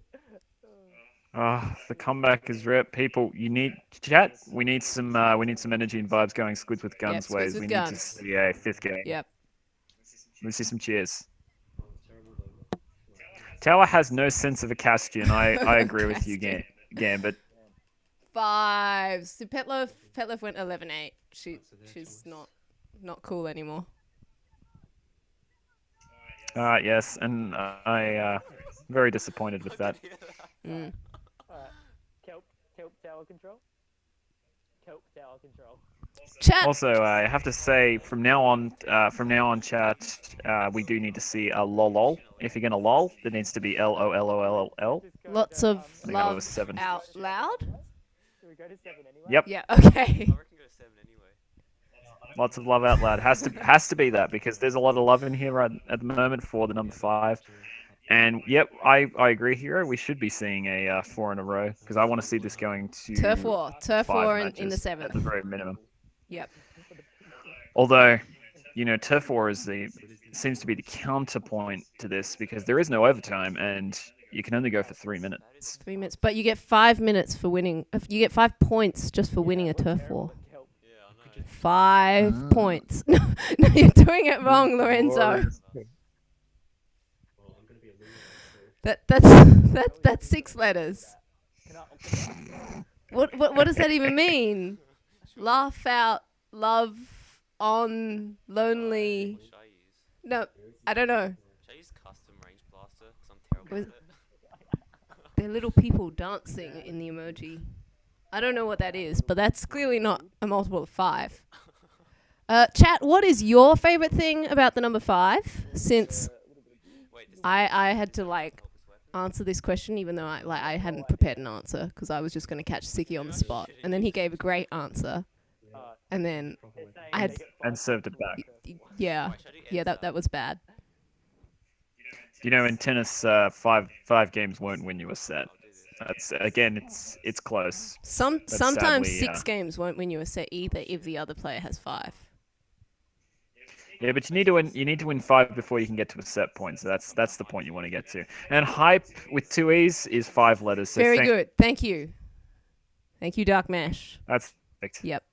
The comeback is rip. People, you need chat. We need some energy and vibes going. Squids with Guns Squids ways. with We Guns. need to see a 5th game. Yep. Let's see some cheers. Tower has no sense of a Castian. I agree with you, Gambit. 5. So Petloaf went 11-8. She's not cool anymore. Yes, and I very disappointed with that. Mm. Alright. Kelp tower control. Kelp tower control. Chat. Also, I have to say, from now on, chat, we do need to see a lol. If you're gonna lol, there needs to be LOLOLL. Lots of I think that love was 7. out loud. Should we go to 7 anyway? Yep, Yeah. I Okay. reckon go to 7 anyway. lots of love out loud. Has to be that because there's a lot of love in here right at the moment for the number 5. And yep, I agree, Hero. We should be seeing a 4 in a row because I want to see this going to Turf war five in the matches 7th. at the very minimum. Yep. Although, you know, turf war seems to be the counterpoint to this because there is no overtime and you can only go for 3 minutes. 3 minutes, but you get 5 minutes for winning. You get 5 points just for winning a turf war. Kelp. Yeah, I know. 5 points. No, you're doing it wrong, Lorenzo. That's 6 letters. Can I- What does that even mean? Laugh out, love, on, lonely. What should I use? No, I don't know. Should I use custom range blaster? Because I'm terrible at it. They're little people dancing in the emoji. I don't know what that is, but that's clearly not a multiple of 5. Chat, what is your favorite thing about the number 5? Since Wait, this I had to like help this weapon. answer this question, even though I hadn't prepared an answer because I was just going to catch Siki on the spot, and then he gave a great answer, and then it's saying I had they get And served it back. yeah, Wait, should I do that was bad. You know, in tennis, five games won't win you a set. That's again, it's close. Sometimes sadly, 6 games won't win you a set either if the other player has 5. Yeah, but you need to win. You need to win 5 before you can get to a set point. So that's the point you want to get to. And hype with 2 E's is 5 letters. So Very good. Thank you, Dark Mesh. That's perfect. Yep.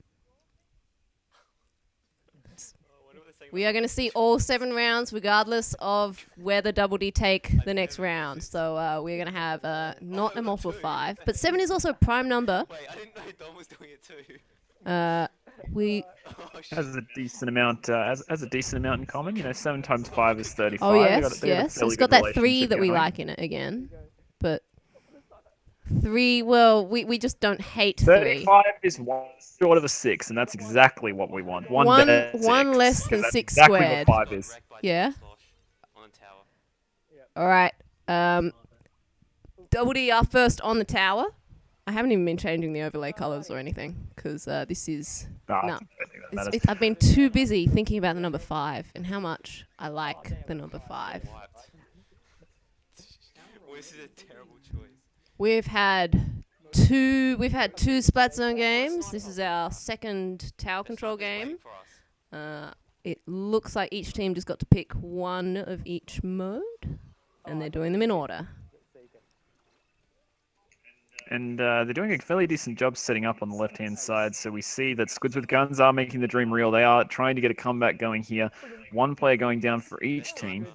I wonder what they're saying We are going to see all 7 rounds, regardless of whether Double D take the next round. So we're going to have not a multiple 5, but 7 is also a prime number. Wait, I didn't know Dom was doing it too. We Oh, shit. Has a decent amount. Has a decent amount in common. You know, 7 times 5 is 35. oh They yes, got a yes, fairly it's got good that 3 relationship that we going. like in it again, but 3. Well, we just don't hate 3. 35 is 1 short of a 6, and that's exactly what we want. One better six, less 'cause than that's 6 exactly squared. What 5 is. Wrecked by Yeah. Slosh on the tower. All right. Double D are first on the tower. I haven't even been changing the overlay colors or anything because this is. Ah, No. I think that matters. I've been too busy thinking about the number 5 and how much I like the number 5. Wiped. Well, this is a terrible choice. We've had 2 Splat Zone games. This is our second tower control game. For us. It looks like each team just got to pick one of each mode, and they're doing them in order. And they're doing a fairly decent job setting up on the left-hand side. So we see that Squids with Guns are making the dream real. They are trying to get a comeback going here. 1 player going down for each team.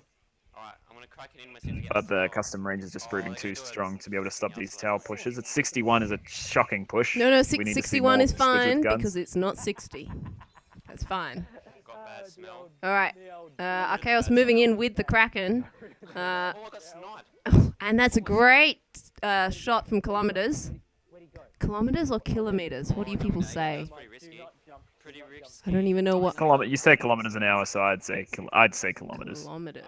Alright, I'm gonna Kraken in, we're soon to get But the score. custom range is just proving they're too gonna do it. strong to be able to stop these Counselor. tower pushes. It's 61 is a shocking push. No, We need to see 61 more is Squids with fine guns. because it's not 60. That's fine. Got bad smell. All right. The old Archaeos moving in with the Kraken. Oh, I got sniped. And that's a great shot from kilometers. where'd he go? Kilometers or kilometers? What do you people say? That's pretty risky. Pretty risky. I don't even know what You say kilometers an hour, so I'd say kilometers. kilometers.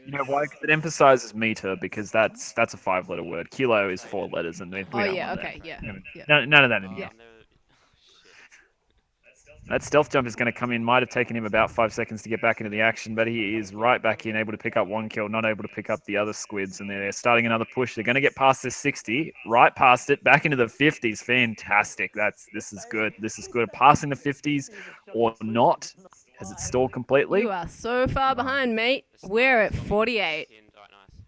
You know why? 'Cause it emphasizes meter because that's a 5-letter word. Kilo is 4 letters, and we Oh don't yeah, want okay, that. yeah. Yeah. None of that in Oh, here. no. That stealth jump is going to come in. Might have taken him about 5 seconds to get back into the action, but he is right back in, able to pick up 1 kill, not able to pick up the other squids, and they're starting another push. They're going to get past this 60, right past it, back into the 50s. Fantastic. This is good. This is good. Passing the 50s or not? Has it stalled completely? You are so far behind, mate. We're at 48. Alright, nice.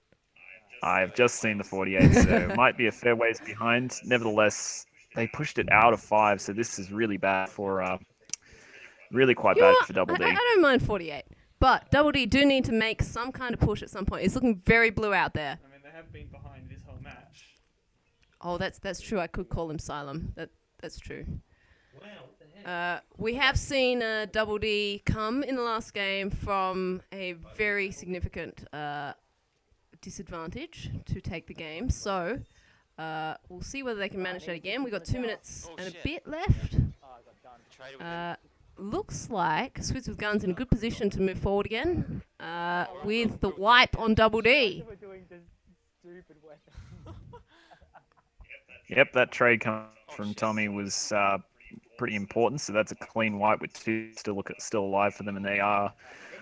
I have just seen the 48, so it might be a fair ways behind. Nevertheless, they pushed it out of 5, so this is really bad for, really quite You know bad what? for Double D. I don't mind 48. But Double D do need to make some kind of push at some point. It's looking very blue out there. I mean, they have been behind this whole match. Oh, that's true. I could call him Xylem. That's true. We have seen Double D come in the last game from a very significant disadvantage to take the game. So we'll see whether they can manage that again. We've got 2 minutes Oh, and a shit. bit left. Traded with him. Looks like Squids with Guns in a good position to move forward again with the wipe on Double D. We're doing this stupid weapon. Yep, that trade coming from Tommy was pretty important. So that's a clean wipe with 2 still alive for them, and they are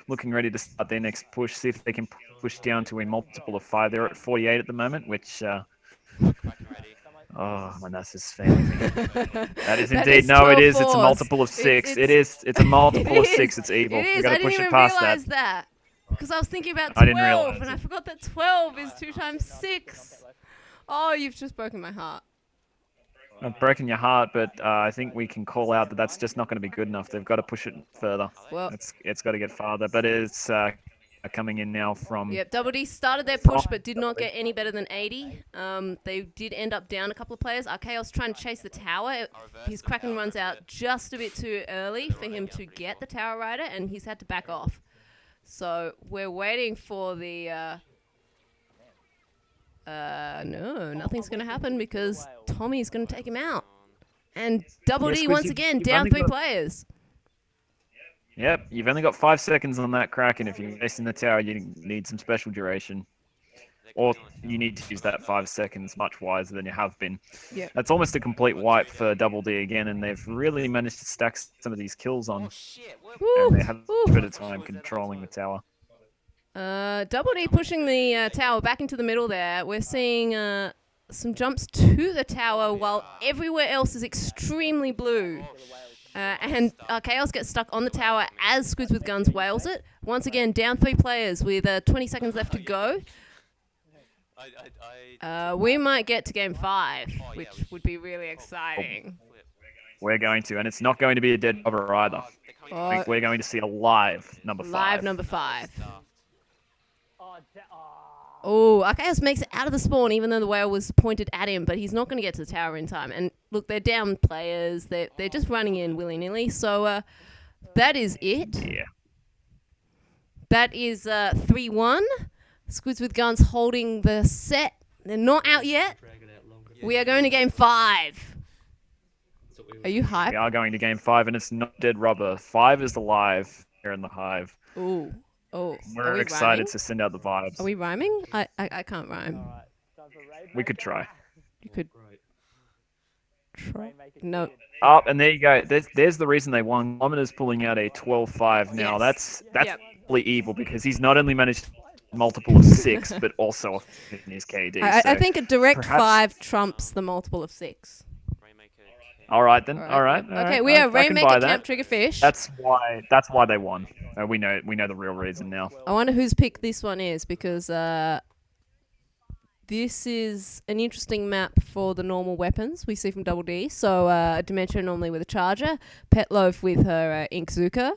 looking ready to start their next push. See if they can push down to a multiple of 5. They're at 48 at the moment, which Kraken ready. oh, my nuts is failing me. That is That indeed is no, it 12 is. It's a fours. multiple of 6. It's It's a multiple It of is. 6. It's evil. It We is. got I to didn't push even it past realize that. that. Because I was thinking about I didn't 12, realise and I it. forgot that 12 is 2 times 6. Oh, you've just broken my heart. I've broken your heart, but I think we can call out that that's just not going to be good enough. They've got to push it further. Well, It's got to get farther, but it's coming in now from. yep, Double D started their push but did not get any better than 80. They did end up down a couple of players. Archaeos trying to chase the tower. His Kraken runs out just a bit too early for him to get the tower rider, and he's had to back off. So we're waiting for the... no, nothing's going to happen because Tommy's going to take him out. And Double Yes, D but once you've again only down 3 got- players. Yep, you've only got 5 seconds on that Kraken. If you're facing the tower, you need some special duration. Or you need to use that 5 seconds much wiser than you have been. Yep. That's almost a complete wipe for Double D again, and they've really managed to stack some of these kills on. Oh shit. And they have a Woo. bit of time controlling the tower. Double D pushing the tower back into the middle there. We're seeing some jumps to the tower while everywhere else is extremely blue. And Chaos gets stuck on the tower as Squids with Guns whales it. Once again, down 3 players with 20 seconds left to go. We might get to game 5, which would be really exciting. We're going to, and it's not going to be a dead rubber either. I think we're going to see a live number 5. Live number 5. Oh, Oh, Archaeos makes it out of the spawn even though the whale was pointed at him, but he's not going to get to the tower in time. And look, they're down players. They're just running in willy-nilly. So that is it. Yeah. That is 3-1. Squids with Guns holding the set. They're not out yet. We are going to game 5. Are you hyped? We are going to game 5, and it's not dead rubber. 5 is the live here in the hive. Ooh. Oh, are We're we excited rhyming? to send out the vibes. Are we rhyming? I can't rhyme. We could try. You could try. No. Oh, and there you go. There's the reason they won. Kilometers pulling out a 12-5 now. Yes. That's Yep. really evil because he's not only managed multiple of 6, but also a 5 in his KD. I so think a direct perhaps- 5 trumps the multiple of 6. All right then. All right. Okay, we are I can buy Rainmaker that. Camp Triggerfish. That's why they won. We know the real reason now. I wonder whose pick this one is because this is an interesting map for the normal weapons we see from Double D. So Dementia normally with a Charger, Petloaf with her Inkzuka.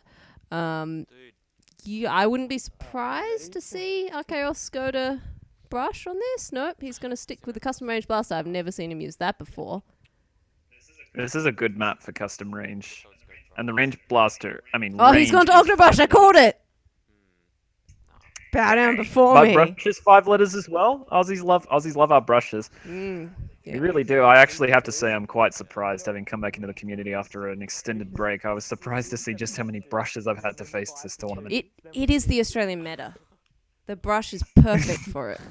I wouldn't be surprised to see Archaeos go to Brush on this. Nope, he's going to stick with the custom range blaster. I've never seen him use that before. This is a good map for custom range. And the range blaster, I mean, Oh, he's gone to range is Octobrush. I 5 called letters. it. Bow down before But me. brush is 5 letters as well. Aussies love our brushes. Yeah. We really do. I actually have to say I'm quite surprised having come back into the community after an extended break. I was surprised to see just how many brushes I've had to face this tournament. It is the Australian meta. The brush is perfect for it.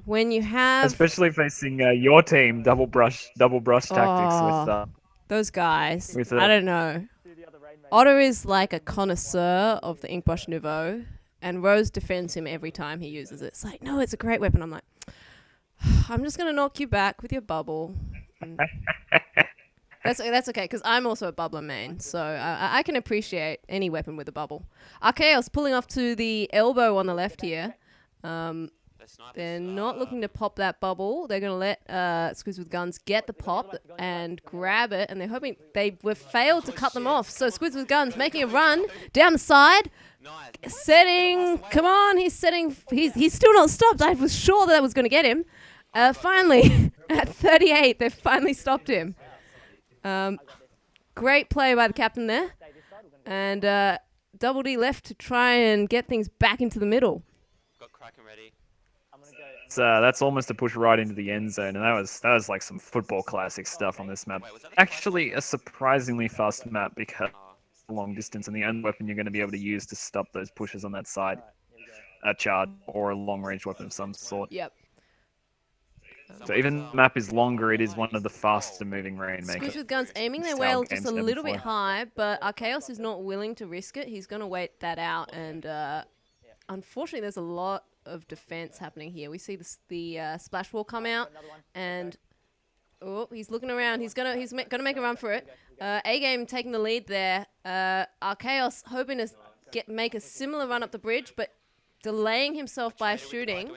When you have Especially facing your team, double brush tactics with those guys, with I don't know. Otter is like a connoisseur of the Ink Brush Nouveau, and Rose defends him every time he uses it. It's like, no, it's a great weapon. I'm like, I'm just gonna knock you back with your bubble. And that's okay, because I'm also a bubbler main, so I can appreciate any weapon with a bubble. Archaeos pulling off to the elbow on the left here. They're not looking to pop that bubble. They're going to let Squids with Guns get the pop and grab it, and they're hoping they were failed to cut them off. So Squids with Guns making a run down the side, setting. Come on, he's setting. He's still not stopped. I was sure that was going to get him. Finally, at 38, they've finally stopped him. Great play by the captain there, and Double D left to try and get things back into the middle. Got Kraken ready. That's almost a push right into the end zone, and that was like some football classic stuff on this map. Actually, a surprisingly fast map because long distance, and the only weapon you're going to be able to use to stop those pushes on that side, a charge or a long range weapon of some sort. Yep. So even the map is longer, it is one of the faster moving Rainmaker. Squish with Guns aiming their style whale just a games little bit before. high, but Archaeos is not willing to risk it. He's going to wait that out, and unfortunately, there's a lot of defense happening here. We see the splash wall come out, and he's looking around. He's gonna make a run for it. A Game taking the lead there. Archaeos hoping to make a similar run up the bridge, but delaying himself by shooting.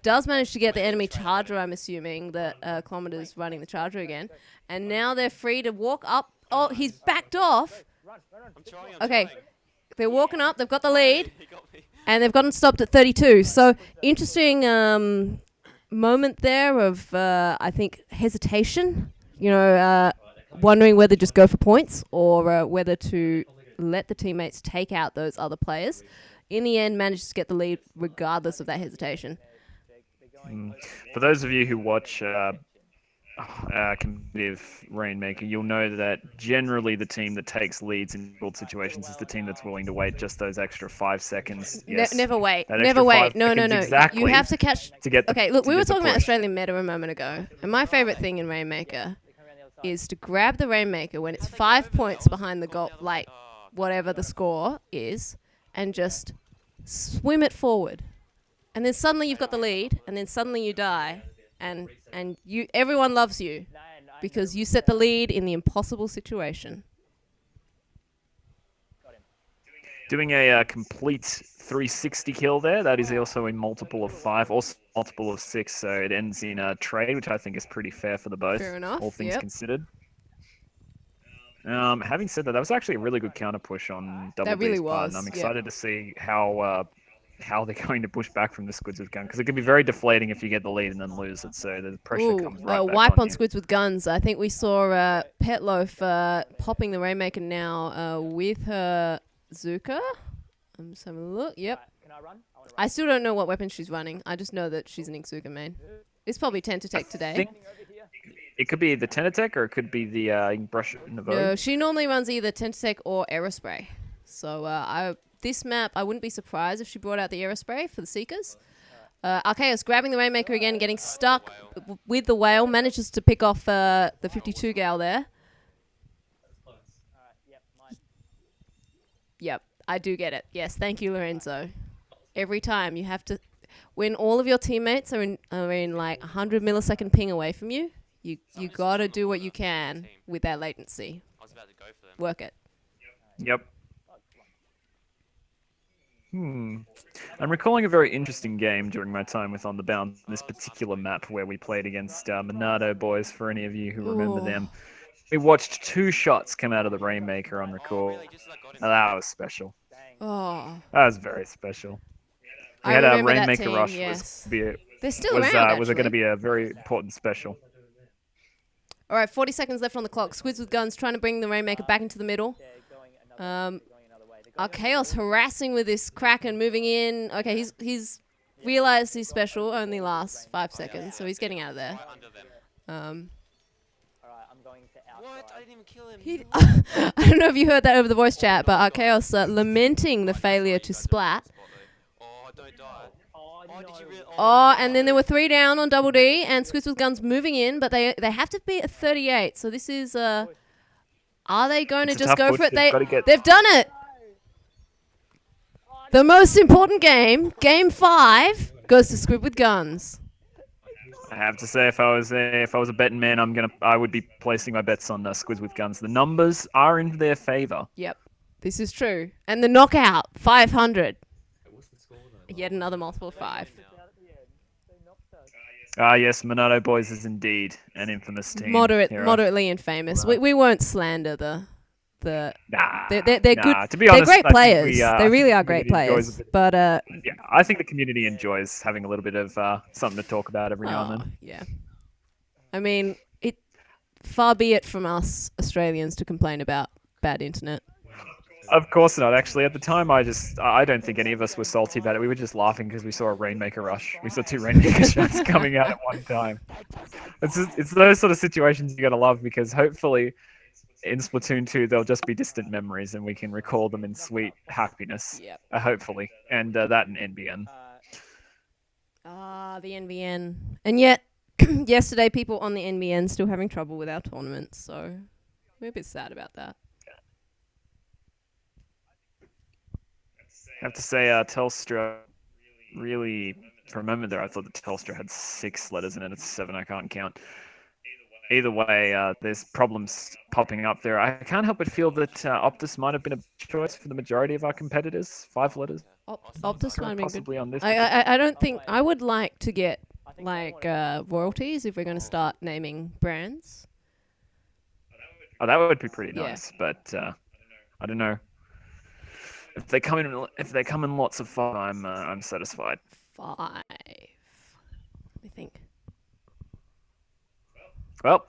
Does manage to get the enemy charger. I'm assuming that Kilometer's running the charger again, and now they're free to walk up. Oh, he's backed off. Okay, they're walking up. They've got the lead. And they've gotten stopped at 32. So interesting moment there of, I think, hesitation. You know, wondering whether to just go for points or whether to let the teammates take out those other players. In the end, managed to get the lead regardless of that hesitation. For those of you who watch competitive Rainmaker, you'll know that generally the team that takes leads in difficult situations is the team that's willing to wait just those extra 5 seconds. Yes, Never wait. that Never extra wait. 5 No. seconds exactly You have to catch. to get the, Okay, look, to we were get the talking about push. Australian meta a moment ago, and my favorite thing in Rainmaker is to grab the Rainmaker when it's 5 points behind the goal, like whatever the score is, and just swim it forward. And then suddenly you've got the lead, and then suddenly you die, and everyone loves you because you set the lead in the impossible situation. Doing a complete 360 kill there. That is also a multiple of 5, also multiple of 6. So it ends in a trade, which I think is pretty fair for the both, Fair enough, all things yep. considered. Having said that, that was actually a really good counter push on Double That really D's part, was, and I'm yep. excited to see how they're going to puch back from the Squids with Gun, because it can be very deflating if you get the lead and then lose it. So the pressure comes right back wipe on you. Squids with Guns. I think we saw Petloaf popping the Rainmaker now with her Zuka. I'm just having a look. Yep. I still don't know what weapon she's running. I just know that she's an Ixuka main. It's probably Tentactek today. think it could be the Tenatech or it could be the Brush Nouveau. No, she normally runs either Tentactek or Aerospray. So this map, I wouldn't be surprised if she brought out the Aerospray for the Seekers. Archaeos grabbing the Rainmaker again, getting stuck with the whale, manages to pick off the 52 gal there. Yep, I do get it. Yes, thank you, Lorenzo. Every time you have to, when all of your teammates are in like 100 millisecond ping away from you, you gotta do what you can with that latency. I was about to go for them. Work it. Yep. I'm recalling a very interesting game during my time with On The Bound, this particular map where we played against Monado boys, for any of you who remember them. We watched 2 shots come out of the Rainmaker on record. Really? Just as I got him. Now, that was special. Oh, That was very special. We I had a remember that Rainmaker team. Rush Yes, was they're still around. Actually, was it going to be a very important special? All right, 40 seconds left on the clock. Squids with guns trying to bring the Rainmaker back into the middle. Chaos harassing with this Kraken moving in. Okay, he's realized his special only lasts 5 seconds, so he's getting out of there. Right under them. Alright, I'm going to outside. What? I didn't even kill him. He, I don't know if you heard that over the voice chat, but Chaos lamenting the failure to splat. Oh, don't die. Oh, Oh, no. did you really? Oh, and then there were 3 down on Double D, and Squids with guns moving in, but they have to be at 38. So this is are they going to It's a just tough go for push. it? They've gotta get- They've done it. The most important game, Game 5, goes to Squid with guns. I have to say, if I was a betting man, I would be placing my bets on Squids with Guns. The numbers are in their favor. Yep, this is true. And the knockout, 500. Yet another multiple 5. Ah, yes, Monado Boys is indeed an infamous team. hero. Moderately infamous. We won't slander the. Nah, They're nah, good. To be They're honest, great I think players. we, They really are great community enjoys players. a bit- But Yeah, I think the community enjoys having a little bit of something to talk about every now and then. yeah. I mean, far be it from us Australians to complain about bad internet. Of course not. Actually, at the time, I don't think any of us were salty about it. We were just laughing because we saw a Rainmaker Rush. We saw 2 Rainmaker shots coming out at one time. It's those sort of situations you gotta love, because hopefully in Splatoon 2 they'll just be distant memories and we can recall them in sweet happiness. Yep. Hopefully, and that in NBN. The NBN. And yet, yesterday people on the NBN still having trouble with our tournaments, so we're a bit sad about that. I have to say, Telstra really, for a moment there, I thought that Telstra had 6 letters in it. It's 7. I can't count. Either way, there's problems popping up there. I can't help but feel that Optus might have been a choice for the majority of our competitors. 5 letters, Optus might have been good. possibly on this. I don't think I would like to get like royalties if we're going to start naming brands. Oh, that would be pretty Yeah. nice, but I don't know. If they come in lots of 5, I'm satisfied. 5. Let me think. Well,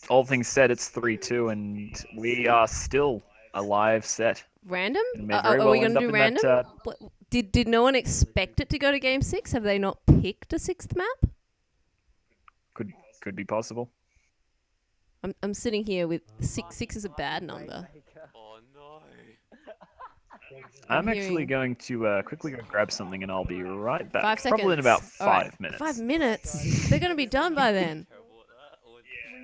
all things said, it's 3-2, and we are still a live set. Random? It may very Are well we going end to up do in random? that, Did no one expect it to go to Game 6? Have they not picked a 6th map? Could be possible. I'm sitting here with 6. 6 is a bad number. Oh no. I'm actually hearing- going to quickly go grab something, and I'll be right back. 5 seconds. Probably in about All right. 5 minutes. 5 minutes? They're going to be done by then. Terrible at that. Or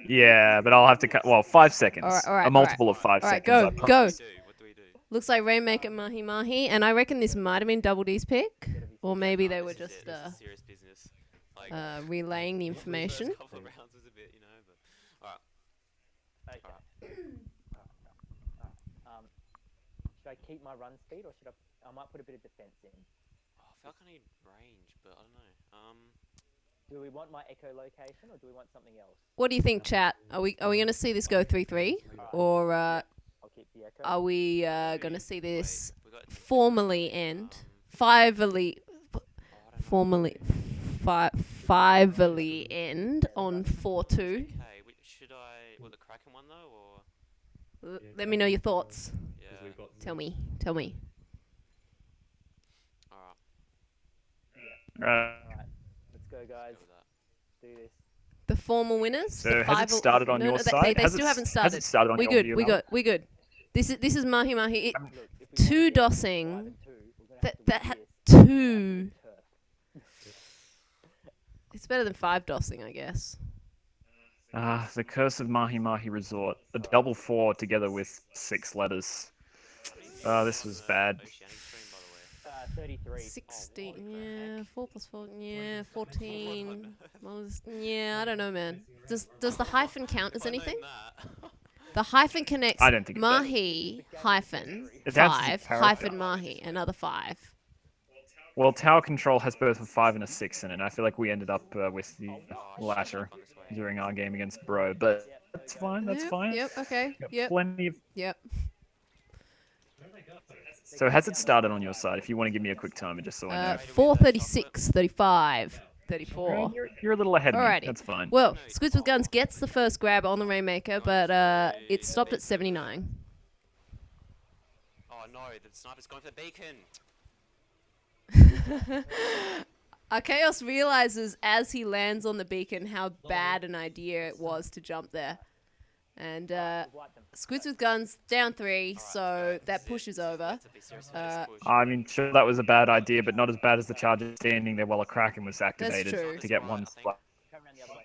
Yeah, but I'll have to cut. Well, 5 seconds. All right, a multiple of 5 All right, seconds. go, go. what do we do? Looks like Rainmaker Mahi Mahi, and I reckon this might have been Double D's pick, or maybe they were This is just it, this is serious business. Like, relaying the the first information. couple of rounds was a bit, but alright. Okay. Should I keep my run speed, or should I might put a bit of defense in? Oh, I feel like I need range, but I don't know. Do we want my echo location, or do we want something else? What do you think, chat? Are we going to see this go 3-3, or I'll keep the echo. are we going to see this We got formally end? Fively, formally, fively end on 4-2. okay. Should I? Well, the Kraken one though, or Let me know your thoughts. yeah. Tell me. Alright. Alright, let's go, guys. Go with that. Do this. The formal winners. So the has it started on your side? They Has still it- haven't has started. it started on we your good. view We now? good. We good. This is Mahi Mahi. Look, if we Two want to dossing. 5 and 2, we're gonna That have to that do had this. 2. Turf. It's better than 5 dossing, I guess. The Curse of Mahi Mahi Resort. A double 4 together with 6 letters. This was bad. Oceanink stream, by the way. 33. 16. Yeah. 4 plus 4. Yeah. 14. Yeah. I don't know, man. Does the hyphen count as anything? The hyphen connects I don't think it does. Mahi hyphen It adds to 5 power hyphen count. Mahi another 5. Well, Tower Control has both a 5 and a 6 in it. And I feel like we ended up with the latter during our game against Bro, but that's fine. That's Yep, fine. Yep. Okay. Got Yep. Plenty of Yep. So has it started on your side? If you want to give me a quick timer, just so I know. 4:36, 35, 34. You're a little ahead of me. Alrighty. That's fine. Well, Squids with Guns gets the first grab on the Rainmaker, but it stopped at 79. Oh no, the sniper's going for the beacon. Archaeos realizes as he lands on the beacon how bad an idea it was to jump there. And Squids with Guns down 3, so that push is over. That's a bit serious for this push. I mean, sure, that was a bad idea, but not as bad as the Charger standing there while a Kraken was activated true. to get one splat. Come around the other way.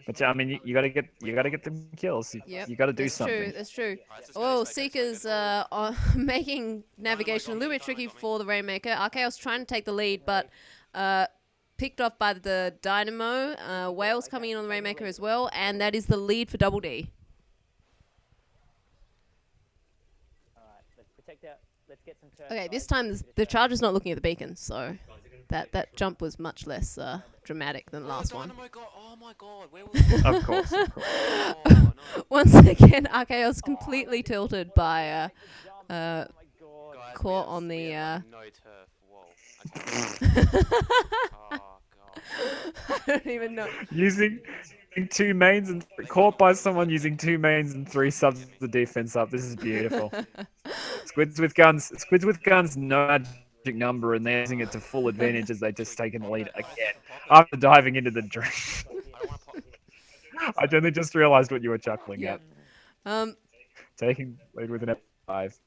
But yeah, I mean, you gotta get the kills. Yep, You gotta do that's something. true, that's true. Alright, let's go Oh, this way, guys. Seekers are making navigation a little bit tricky for the Rainmaker. Archaeos trying to take the lead, but picked off by the Dynamo. Wales coming in on the Rainmaker as well, and that is the lead for Double D. Alright, let's protect our. Let's get some turf. Okay, this guys. time the Charger's not looking at the beacon, so that jump was much less dramatic than the last one. Oh my god, where was Of course. Oh, no. Once again, Archaeos completely tilted by Oh my god. Guys, caught we on have the no turf. Whoa. Oh god. I don't even know. Using 2 mains and caught by someone using 2 mains and 3 subs of the defense up. This is beautiful. Squids with guns, no magic number, and they're using it to full advantage as they just taken the lead again after diving into the drink. I don't want to pop. I only just realised what you were chuckling Yep. at. Taking lead with an F5.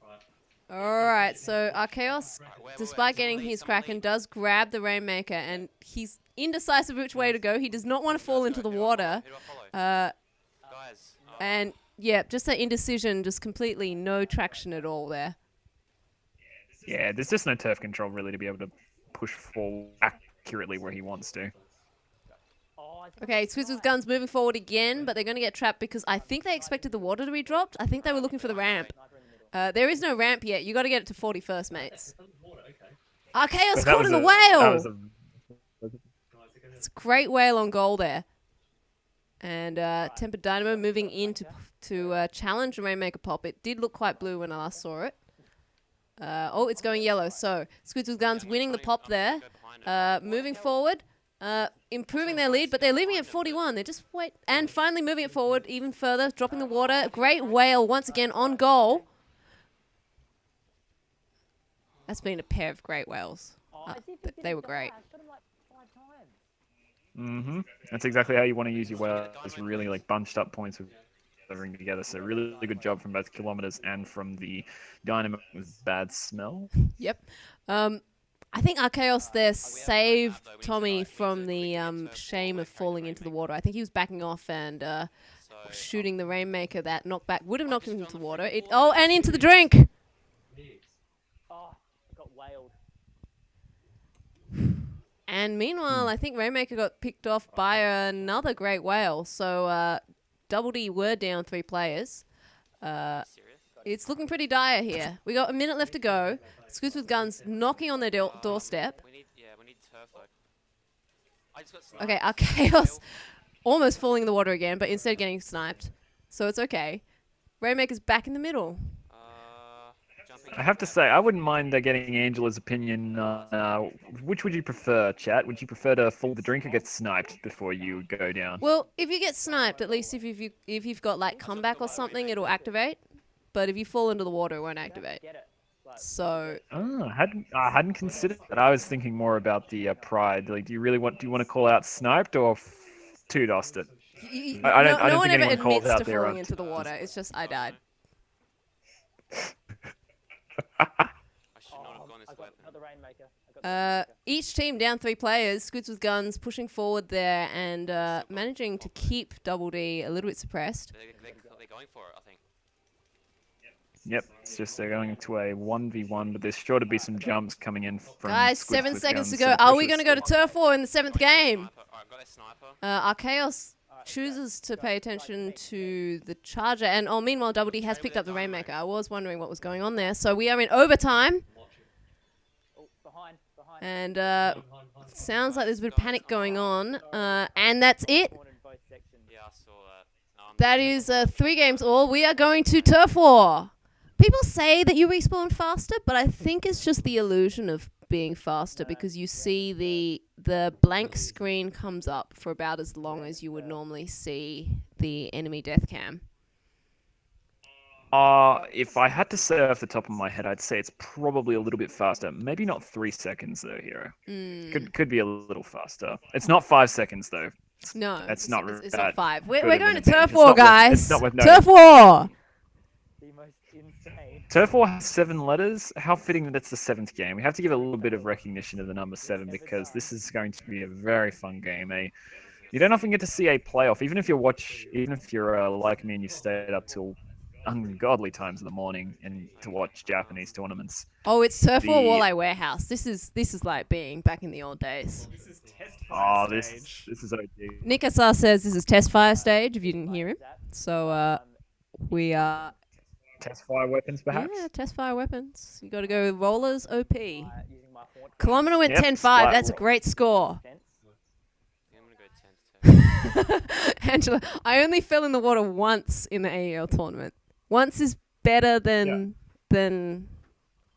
Alright, so Archaeos, Wait, despite getting someone his lead, someone Kraken, lead. does grab the Rainmaker, and he's indecisive which way to go. He does not want to fall into the water. Who do I follow? Guys. And yeah, just that indecision, just completely no traction at all there. Yeah, there's just no turf control really to be able to push forward accurately where he wants to. Oh, I think Okay, Squids with Guns moving forward again, but they're going to get trapped because I think they expected the water to be dropped. I think they were looking for the ramp. sniper in the middle. There is no ramp yet. You got to get it to 41st, mates. Archaeos That caught was in the a- that whale! was a- It's a great whale on goal there. And Tempered Dynamo moving in to challenge the Rainmaker pop. It did look quite blue when I last saw it. Oh, it's going yellow. So Squids with Guns winning the pop there. Moving forward. Improving their lead, but they're leaving at 41. They're just wait and finally moving it forward even further, dropping the water. Great whale once again on goal. That's been a pair of great whales. Oh, as if he They didn't were great. die. I shot him like 5 times. Mm-hmm. That's exactly how you want to use your well. It's really like bunched up points with delivering together. So really good job from both Kilometers and from the Dynamo with bad smell. Yep. I think Archaeos there saved Tommy from the shame of falling into the water. I think he was backing off and shooting the Rainmaker. That knockback would have knocked him into the water. Oh, and into the drink. Oh, got whaled. And meanwhile, I think Rainmaker got picked off by another great whale. So Double D were down 3 players. Serious? It's looking pretty dire here. We got a minute left to go. Squids with Guns knocking on their doorstep. We need turf though. I just got sniped. Okay, Archaeos almost falling in the water again, but instead getting sniped. So it's okay. Rainmaker's back in the middle. Jumping. I have to say, I wouldn't mind getting Angela's opinion. Which would you prefer, chat? Would you prefer to fall the drink or get sniped before you go down? Well, if you get sniped, at least if you've got like comeback or something, it'll activate. But if you fall into the water, it won't activate. Get it. Like, So Oh, I hadn't considered that. I was thinking more about the pride. Like, do you want to call out sniped or two-dossed it? I don't no one think ever anyone called admits out to there falling on into the water. It's just I died. I should not have gone I this got way. the Rainmaker. I got the Rainmaker. Each team down 3 players. Squids with Guns pushing forward there and managing to keep Double D a little bit suppressed. They're going for it, I think. Yep, it's just they're going to a 1v1, but there's sure to be some jumps coming in from Guys, Squids 7 with seconds to Guns, so go. the Are we going pressure's to go to still on. Turf War in the 7th game? Sniper. Alright, got a sniper. Archaeos chooses to pay attention to the Charger, and meanwhile, Double D has picked up the Rainmaker. I was wondering what was going on there. So we are in overtime, Oh, behind. and sounds like there's a bit of panic going on, and that's it. Cornered both sections. Yeah, I saw that. That is 3 games all. We are going to Turf War. People say that you respawn faster, but I think it's just the illusion of being faster because you see the blank screen comes up for about as long as you would normally see the enemy death cam. If I had to say off the top of my head, I'd say it's probably a little bit faster. Maybe not 3 seconds though, Hero. Could be a little faster. It's not 5 seconds though. No, That's not it's that not 5. good We're of going an to advantage. turf It's war, not worth- guys. it's not worth noting. Turf war. The most insane. Turf War has 7 letters. How fitting that it's the 7th game. We have to give a little bit of recognition to the number 7 because this is going to be a very fun game. You don't often get to see a playoff, even if you're like me and you stayed up till ungodly times in the morning and to watch Japanese tournaments. Oh, it's Turf War The- Walleye Warehouse. This is like being back in the old days. This is test Oh, fire this stage. is OG. Nikasar says this is test fire stage. If you didn't hear him, so we are Test fire weapons, perhaps. yeah test fire weapons. You got to go rollers OP. Using my haunt Kilometer went Yep, 10-5. splat. That's a great score. defense. Yeah, I'm gonna go 10 to Angela, I only fell in the water once in the AEL tournament. Once is better than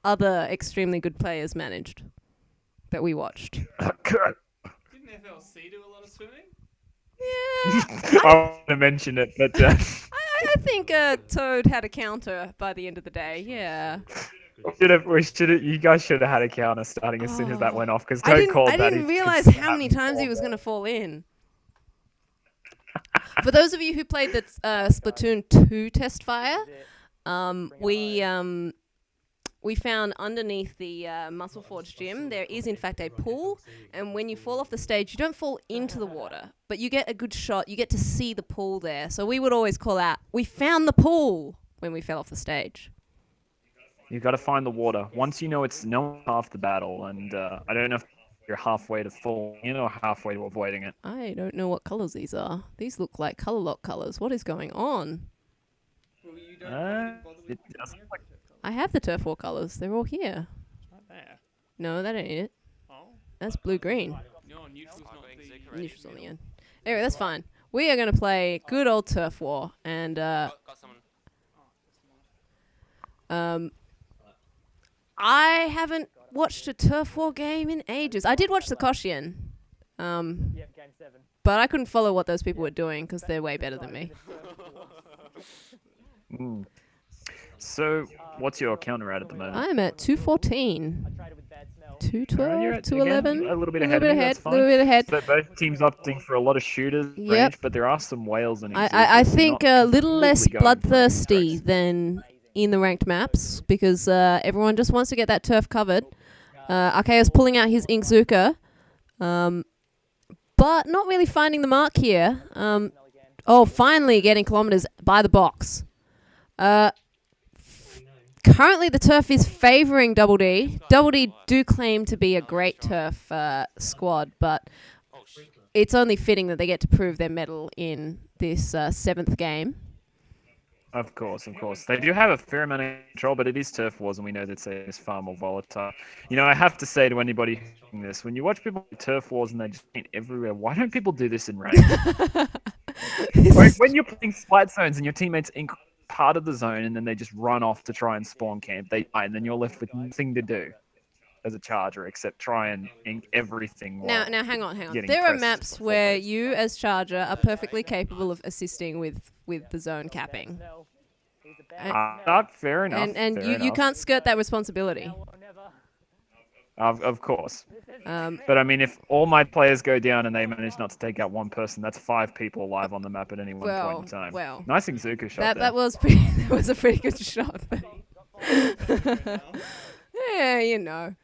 other extremely good players managed that we watched. Didn't FLC do a lot of swimming? Yeah, I want to mention it, but I think Toad had a counter by the end of the day. Yeah. you guys should have had a counter starting as soon as that went off because I Toad called that. didn't he realize could how many snap times he all was day. going to fall in. For those of you who played the Splatoon 2 test fire, we found underneath the Muscle Forge gym there is in fact a pool, and when you fall off the stage, you don't fall into the water, but you get a good shot. You get to see the pool there. So we would always call out, "We found the pool," when we fell off the stage. You got to find the water. Once you know it's half the battle, and I don't know if you're halfway to falling in or halfway to avoiding it. I don't know what colors these are. These look like color lock colors. What is going on? Well, you don't bother with It picking doesn't your like- turf colour. I have the turf war colors. They're all here. It's right there. No, that ain't it. Oh. That's blue-green. No, neutral's I've not got the... Zuka ready. Neutrals on the end. Anyway, that's fine. We are going to play good old turf war, and Got someone. I haven't watched a turf war game in ages. I did watch the Koshian, Yep, game 7. but I couldn't follow what those people were doing because they're way better than me. Mm. So, what's your counter at the moment? I'm at 214, I traded with bad smell. 212, You're at- 211. again, a little bit a ahead. little of me, bit that's ahead. fine. A little bit ahead. So both teams opting for a lot of shooters Yep. range, but there are some whales and I think a little less completely going for it. bloodthirsty than in the ranked maps because everyone just wants to get that turf covered. Arkeo's pulling out his Inkzuka, but not really finding the mark here. Finally getting kilometers by the box. Currently, the turf is favouring Double D. Double D do claim to be a great turf squad, but Oh, shit. it's only fitting that they get to prove their mettle in this 7th game. Of course. They do have a fair amount of control, but it is turf wars, and we know that it's far more volatile. You know, I have to say to anybody doing this, when you watch people play turf wars and they just paint everywhere, why don't people do this in ranked? when you're playing splat zones and your teammates ink part of the zone and then they just run off to try and spawn camp, they die, and then you're left with nothing to do as a charger except try and ink everything. Now, while hang on. getting There are pressed maps before where phase. you, as charger, are perfectly capable of assisting with the zone capping, Smell. He's a bad Fair enough. and fair you enough. can't skirt that responsibility. smell or never. Of course. Um, But I mean, if all my players go down and they manage not to take out one person, that's 5 people alive on the map at any one point in time. well, Nice Inkzuka shot there. that was pretty. That was a pretty good shot. Yeah, you know.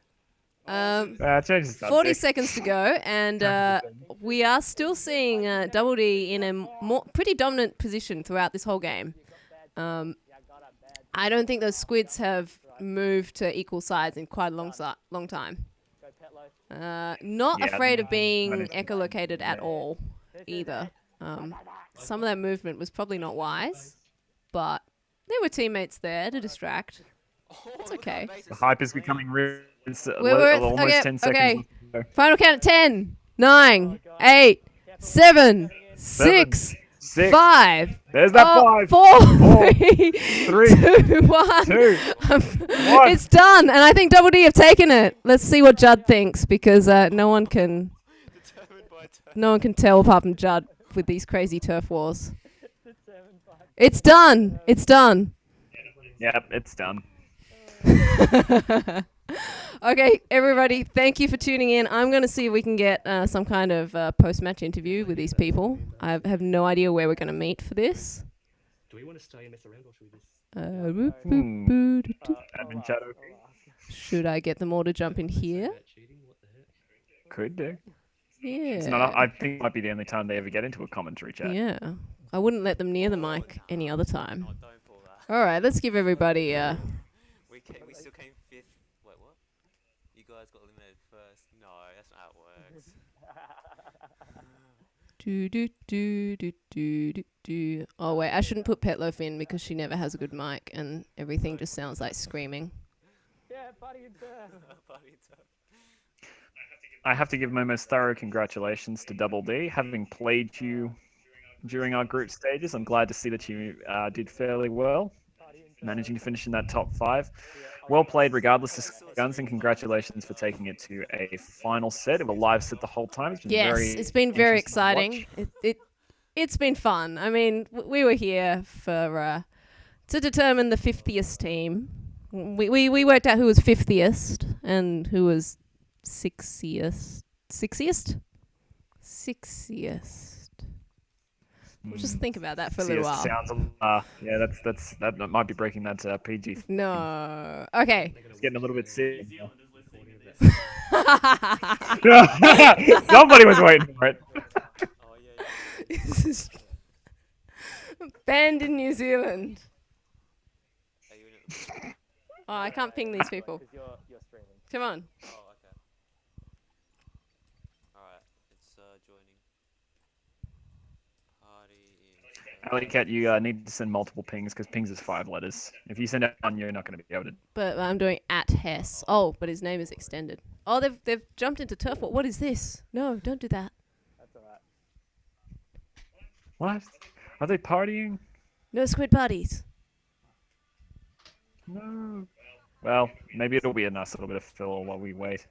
Change the 40 subject. seconds to go, and we are still seeing Double D in a pretty dominant position throughout this whole game. I don't think those squids have moved to equal sides in quite a long time. Go Petlo. Not Yeah, afraid of that being is- echolocated at all, either. Some of that movement was probably not wise, but there were teammates there to distract. It's okay. The hype is becoming real. It's We're almost okay, 10 seconds. okay. left to go. Final count at 10, 9, 8, 7, 6, 6. 5. There's that 5. 4, 4, 3, 2, 1. 2, 1. It's done, and I think Double D have taken it. Let's see what Judd thinks, because no one can tell apart from Judd with these crazy turf wars. It's done. It's done. Yep, it's done. Okay, everybody, thank you for tuning in. I'm going to see if we can get some kind of post-match interview with these people. I have no idea where we're going to meet for this. Do we want to stay and mess around, or should we just... Admin chat okay? Should I get them all to jump in here? Could do. Yeah. It's not. I think it might be the only time they ever get into a commentary chat. Yeah. I wouldn't let them near the mic any other time. No, don't pull that. All right, let's give everybody We still came 5th. Wait, what? You guys got eliminated first. No, that's not how it works. Oh wait, I shouldn't put Petloaf in because she never has a good mic and everything just sounds like screaming. Yeah, party in turn. I have to give my most thorough congratulations to Double D, having played you during our group stages. I'm glad to see that you did fairly well, managing to finish in that top 5. Well played regardless of guns, and congratulations for taking it to a final set. It was a live set the whole time. It's been very interesting to exciting. It's been fun. I mean, we were here for to determine the 50th team. We worked out who was 50th and who was 60th. 60th? We'll just think about that for a little while. Sounds, yeah, that might be breaking that PG. No. Okay. It's getting a little bit sick. Somebody was waiting for it. Oh, yeah. This is banned in New Zealand. Are you in it? Oh, I can't ping these people. Because you're streaming. Come on. Oh, okay. Alright, it's joining. Party in... Alley Cat, you need to send multiple pings because pings is 5 letters. If you send out one, you're not going to be able to. But I'm doing @Hess. Oh, but his name is extended. Oh, they've jumped into turf war. What is this? No, don't do that. That's alright. What? Are they partying? No squid parties. No. Well, maybe it'll be a nice little bit of fill while we wait.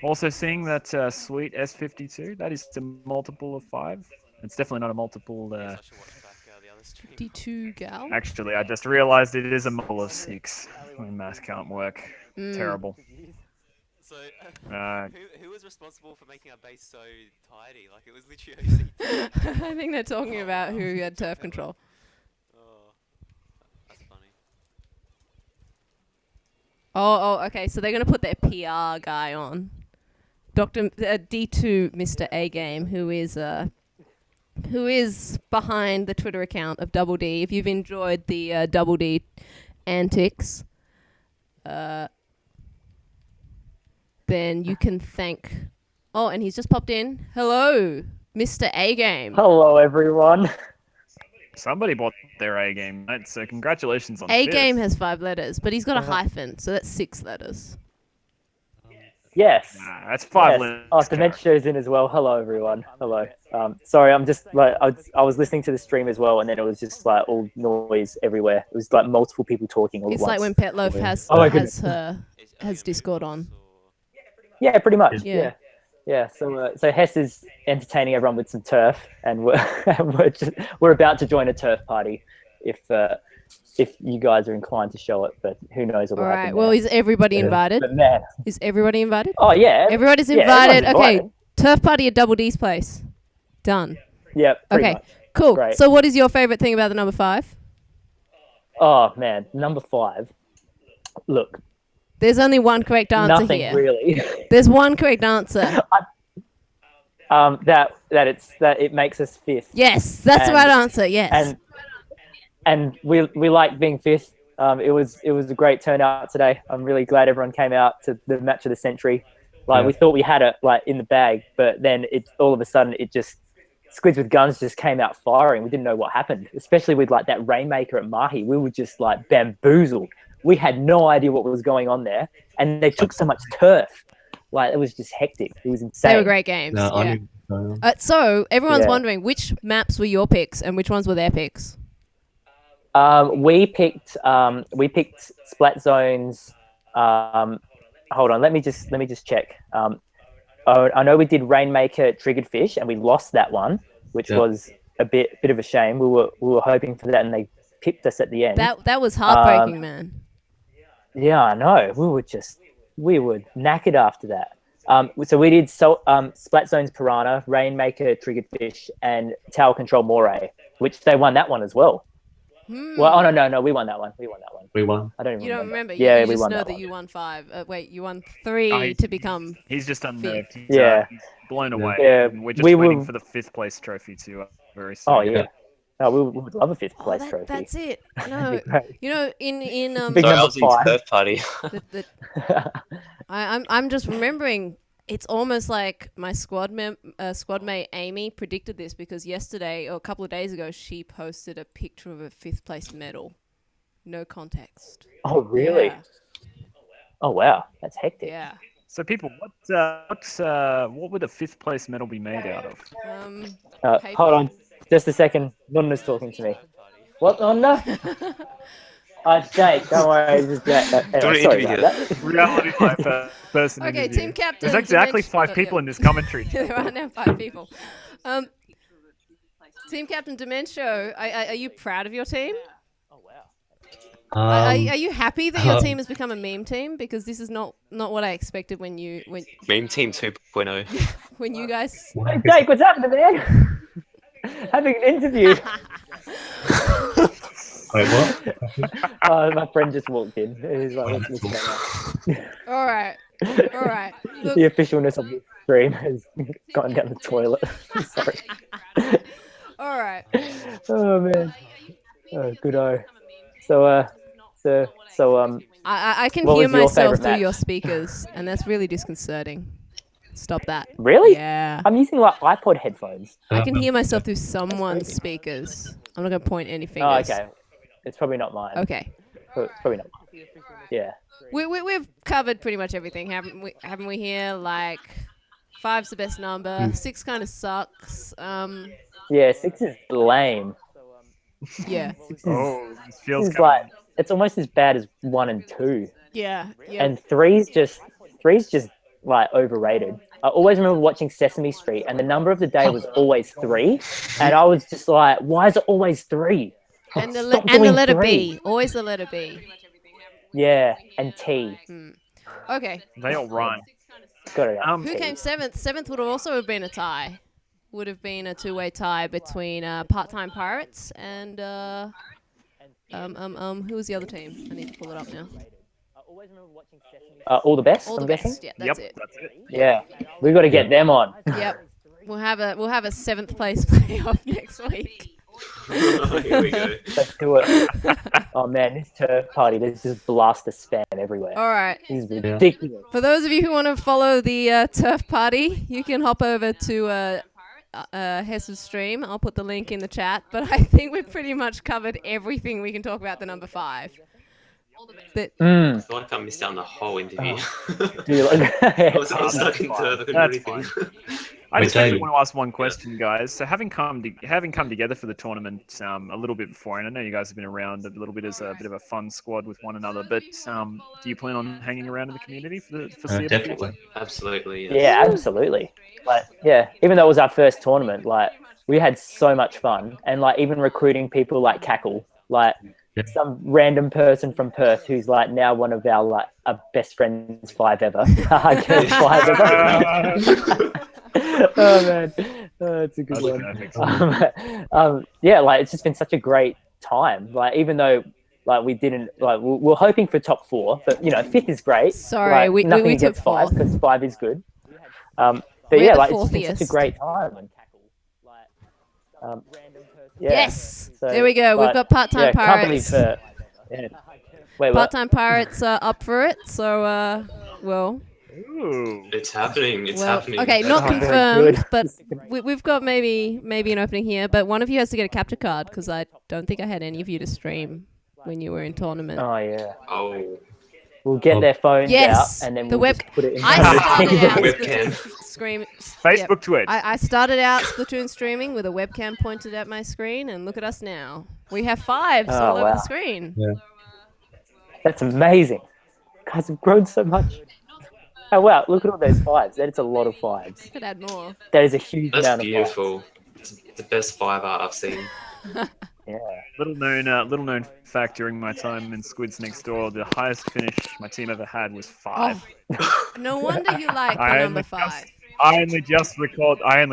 Also, seeing that sweet S52, that is a multiple of 5. It's definitely not a multiple. I should watch back the other stream. 52 gal. Actually, I just realized it is a multiple of 6. My math can't work. Terrible. So, Uh, who was responsible for making our base so tidy? Like, it was literally OC. I think they're talking about who had turf control. Oh, that's funny. Oh, okay. So they're going to put their PR guy on. Dr. D2 Mr. A Game, who is behind the Twitter account of Double D. If you've enjoyed the Double D antics, then you can thank... Oh, and he's just popped in. Hello, Mr. A Game. Hello, everyone. somebody bought their A game, right? So congratulations on A fifth. Game has 5 letters, but he's got a hyphen, so that's 6 letters. Yes. Nah, that's 5 Yes. letters. Oh, Dementia's in as well. Hello, everyone. Hello. Sorry, I'm just like I was listening to the stream as well, and then it was just like all noise everywhere. It was like multiple people talking all It's at like once. when Petloaf has Oh my has Discord on. Yeah, pretty much. Yeah. Yeah. So Hess is entertaining everyone with some turf, and we're about to join a turf party if you guys are inclined to show it, but who knows what will All happen. right. Well, is everybody invited? But man, Is everybody invited? oh yeah, Everybody's yeah, invited. everyone's Okay. invited. Turf party at Double D's place. Done. Yeah. Pretty Okay. much. Cool. Great. So, what is your favorite thing about the number 5? Oh man, number 5. Look, There's only one correct answer nothing here. really. There's one correct answer. That it makes us 5th. Yes, that's the And- right answer. Yes. And we like being 5th. It was a great turnout today. I'm really glad everyone came out to the match of the century. Like we thought we had it like in the bag, but then it all of a sudden it just Squids with Guns just came out firing. We didn't know what happened, especially with like that Rainmaker at Mahi. We were just like bamboozled. We had no idea what was going on there, and they took so much turf. Like it was just hectic. It was insane. They were great games. No, yeah. So everyone's Yeah. wondering which maps were your picks and which ones were their picks. We picked Splat Zones. Hold on, let me just check. I know we did Rainmaker Triggered Fish, and we lost that one, which was a bit of a shame. We were hoping for that, and they pipped us at the end. That was heartbreaking, man. Yeah, I know. We were knackered after that. So we did Splat Zones Piranha, Rainmaker Triggered Fish, and Tower Control Moray, which they won that one as well. Well, oh no, we won that one. We won. I don't even You don't remember. remember? Yeah, you we just won know that that one. you won 5. Wait, you won 3 to become. He's just unnerved. He's, Yeah. he's blown away. Yeah, And we're just we waiting were- for the 5th place trophy to very soon. Oh yeah. No, we would love a 5th Oh, place trophy. that's it. No, That'd be great. you know, in Big Sorry, I number was in 5. turf party. I'm just remembering. It's almost like my squad mate Amy predicted this because yesterday or a couple of days ago she posted a picture of a 5th place medal. No context. Oh really? Yeah. Oh wow, that's hectic. Yeah. So people, what would a 5th place medal be made out of? Paper. Hold on, just a second. Nonna's talking to me. What, Nonna? Jake, don't worry, it's just Jake. Don't Sorry interview about that. Reality person Okay, interview. team captain. There's exactly Dimension- 5 people in this commentary. there are now 5 people. Team captain Dementio, are you proud of your team? Are you happy that your team has become a meme team? Because this is not what I expected when Meme Team 2.0. when you guys. Hey, Jake, what's happening, man? Having an interview. Wait, what? My friend just walked in. He's like, what's going on? All right. Look, The officialness of the stream has gone down the toilet. Sorry. all right. Oh man. Oh, good eye. So I can What hear was your myself favourite through match? your speakers, and that's really disconcerting. Stop that. really? Yeah. I'm using like iPod headphones. I can hear myself through someone's speakers. I'm not gonna point any Oh, fingers. okay. It's probably not mine. Okay. It's probably not mine. Yeah. We've covered pretty much everything, haven't we here? Like 5's the best number. 6 kind of sucks. Yeah, 6 is lame. Yeah. 6 Oh, this is feels like it's almost as bad as 1 and 2. Yeah. And three's just like overrated. I always remember watching Sesame Street, and the number of the day was always 3, and I was just like, why is it always 3? And the Stop and the doing letter 3. B. Always the letter B. Yeah, and T. Okay. They all rhyme. Got it. Who came 7th? 7th would also have been a tie. Would have been a 2-way tie between Part-Time Pirates and who was the other team? I need to pull it up now. All the best. All the I'm best. guessing. Yeah, that's Yep, it. that's it. Yeah, we got to get them on. Yep. We'll have a 7th place playoff next week. Here we go. Let's do it. Oh man, this turf party, there's just blast of spam everywhere. All right. This is ridiculous. For those of you who want to follow the turf party, you can hop over to Hess's stream. I'll put the link in the chat. But I think we've pretty much covered everything we can talk about the number 5. But I feel like I missed out on the whole interview. Do you like? I was stuck in turf. I couldn't do That's anything. I just Wait, actually David. want to ask one question, guys. So having come together for the tournament a little bit before, and I know you guys have been around a little bit as a bit of a fun squad with one another, but do you plan on hanging around in the community for the foreseeable future? Definitely. Absolutely. Yes. Yeah, absolutely. Like, yeah, even though it was our first tournament, like we had so much fun, and like even recruiting people like Cackle, like some random person from Perth who's like now one of our best friends 5 ever. Girls 5 ever. Oh man, it's a good That's one. perfect. Yeah, like it's just been such a great time. Like even though like we didn't like we're hoping for top 4, but you know 5th is great. Sorry, like, we nothing took against 5 4th. because 5 is good. But We're yeah, the like it's been such a 4thiest. great time. Yeah, yes, so, there we go. We've like, got Part-Time yeah, can't believe Pirates. yeah. Wait, what? Part-Time Pirates are up for it. So, well, Ooh. It's happening. It's well, happening. okay, not Oh, very confirmed, good. but we've got maybe an opening here. But one of you has to get a capture card because I don't think I had any of you to stream when you were in tournament. Oh yeah. Oh. We'll get their phones Yes, out and then the we'll web- just put it in I front of the started TV. out Webcam. screaming. Facebook, Twitch. I started out Splatoon streaming with a webcam pointed at my screen, and look at us now. We have 5s Oh, all over wow. the screen. That's amazing. Guys have grown so much. Oh wow, look at all those 5s. That's a lot of 5s. Could add more. That is a huge That's amount of 5s. beautiful. It's the best 5 art I've seen. Yeah. Little known fact during my time in Squids Next Door, the highest finish my team ever had was 5. No wonder you like the I number only 5. I only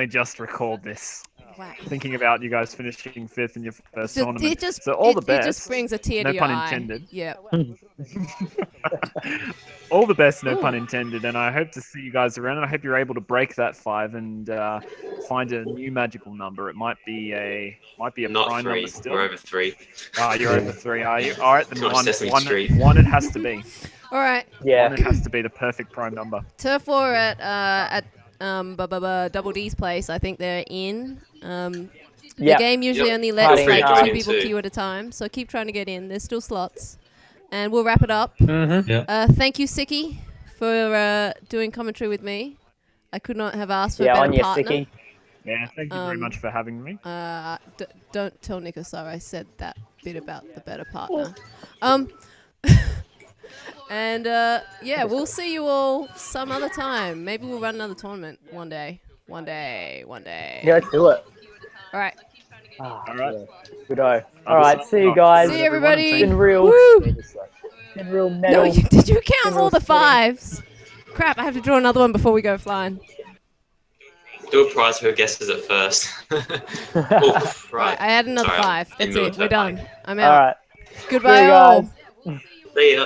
just recalled this. Wow. Thinking about you guys finishing 5th in your first So tournament. it just, so all the it best. just brings a tear No to your pun eye. intended. Yeah. All the best, no Ooh. pun intended. And I hope to see you guys around. And I hope you're able to break that 5 and find a new magical number. It might be a Not prime 3. number still. We're over 3. You're over 3, are you? All right, then Too much Sesame one Street. it has to be. All right. Yeah. One it has to be the perfect prime number. Turf War at Double D's place. I think they're in. The Yeah. game usually Yep. only lets Feel free like to 2 join people in too. queue at a time. So keep trying to get in. There's still slots. And we'll wrap it up. Mm-hmm. Thank you, Siki, for doing commentary with me. I could not have asked for a Yeah, better on your partner. Siki. Yeah, thank you very much for having me. Don't tell Nico I said that bit about the better partner. And yeah, we'll see you all some other time. Maybe we'll run another tournament one day. One day. Yeah, let's do it. All right. Ah, All right. yeah. Good-o. All right, see you guys. See you, everybody. Been real. Woo! Been real No, metal. did you count Real all the sweaty. 5s? Crap, I have to draw another one before we go flying. Do a prize for who guesses it first. Oof, Right, right. I had another Sorry, 5. I'm That's in it. We're military. done. I'm All out. right. Goodbye, See you all. guys. See ya.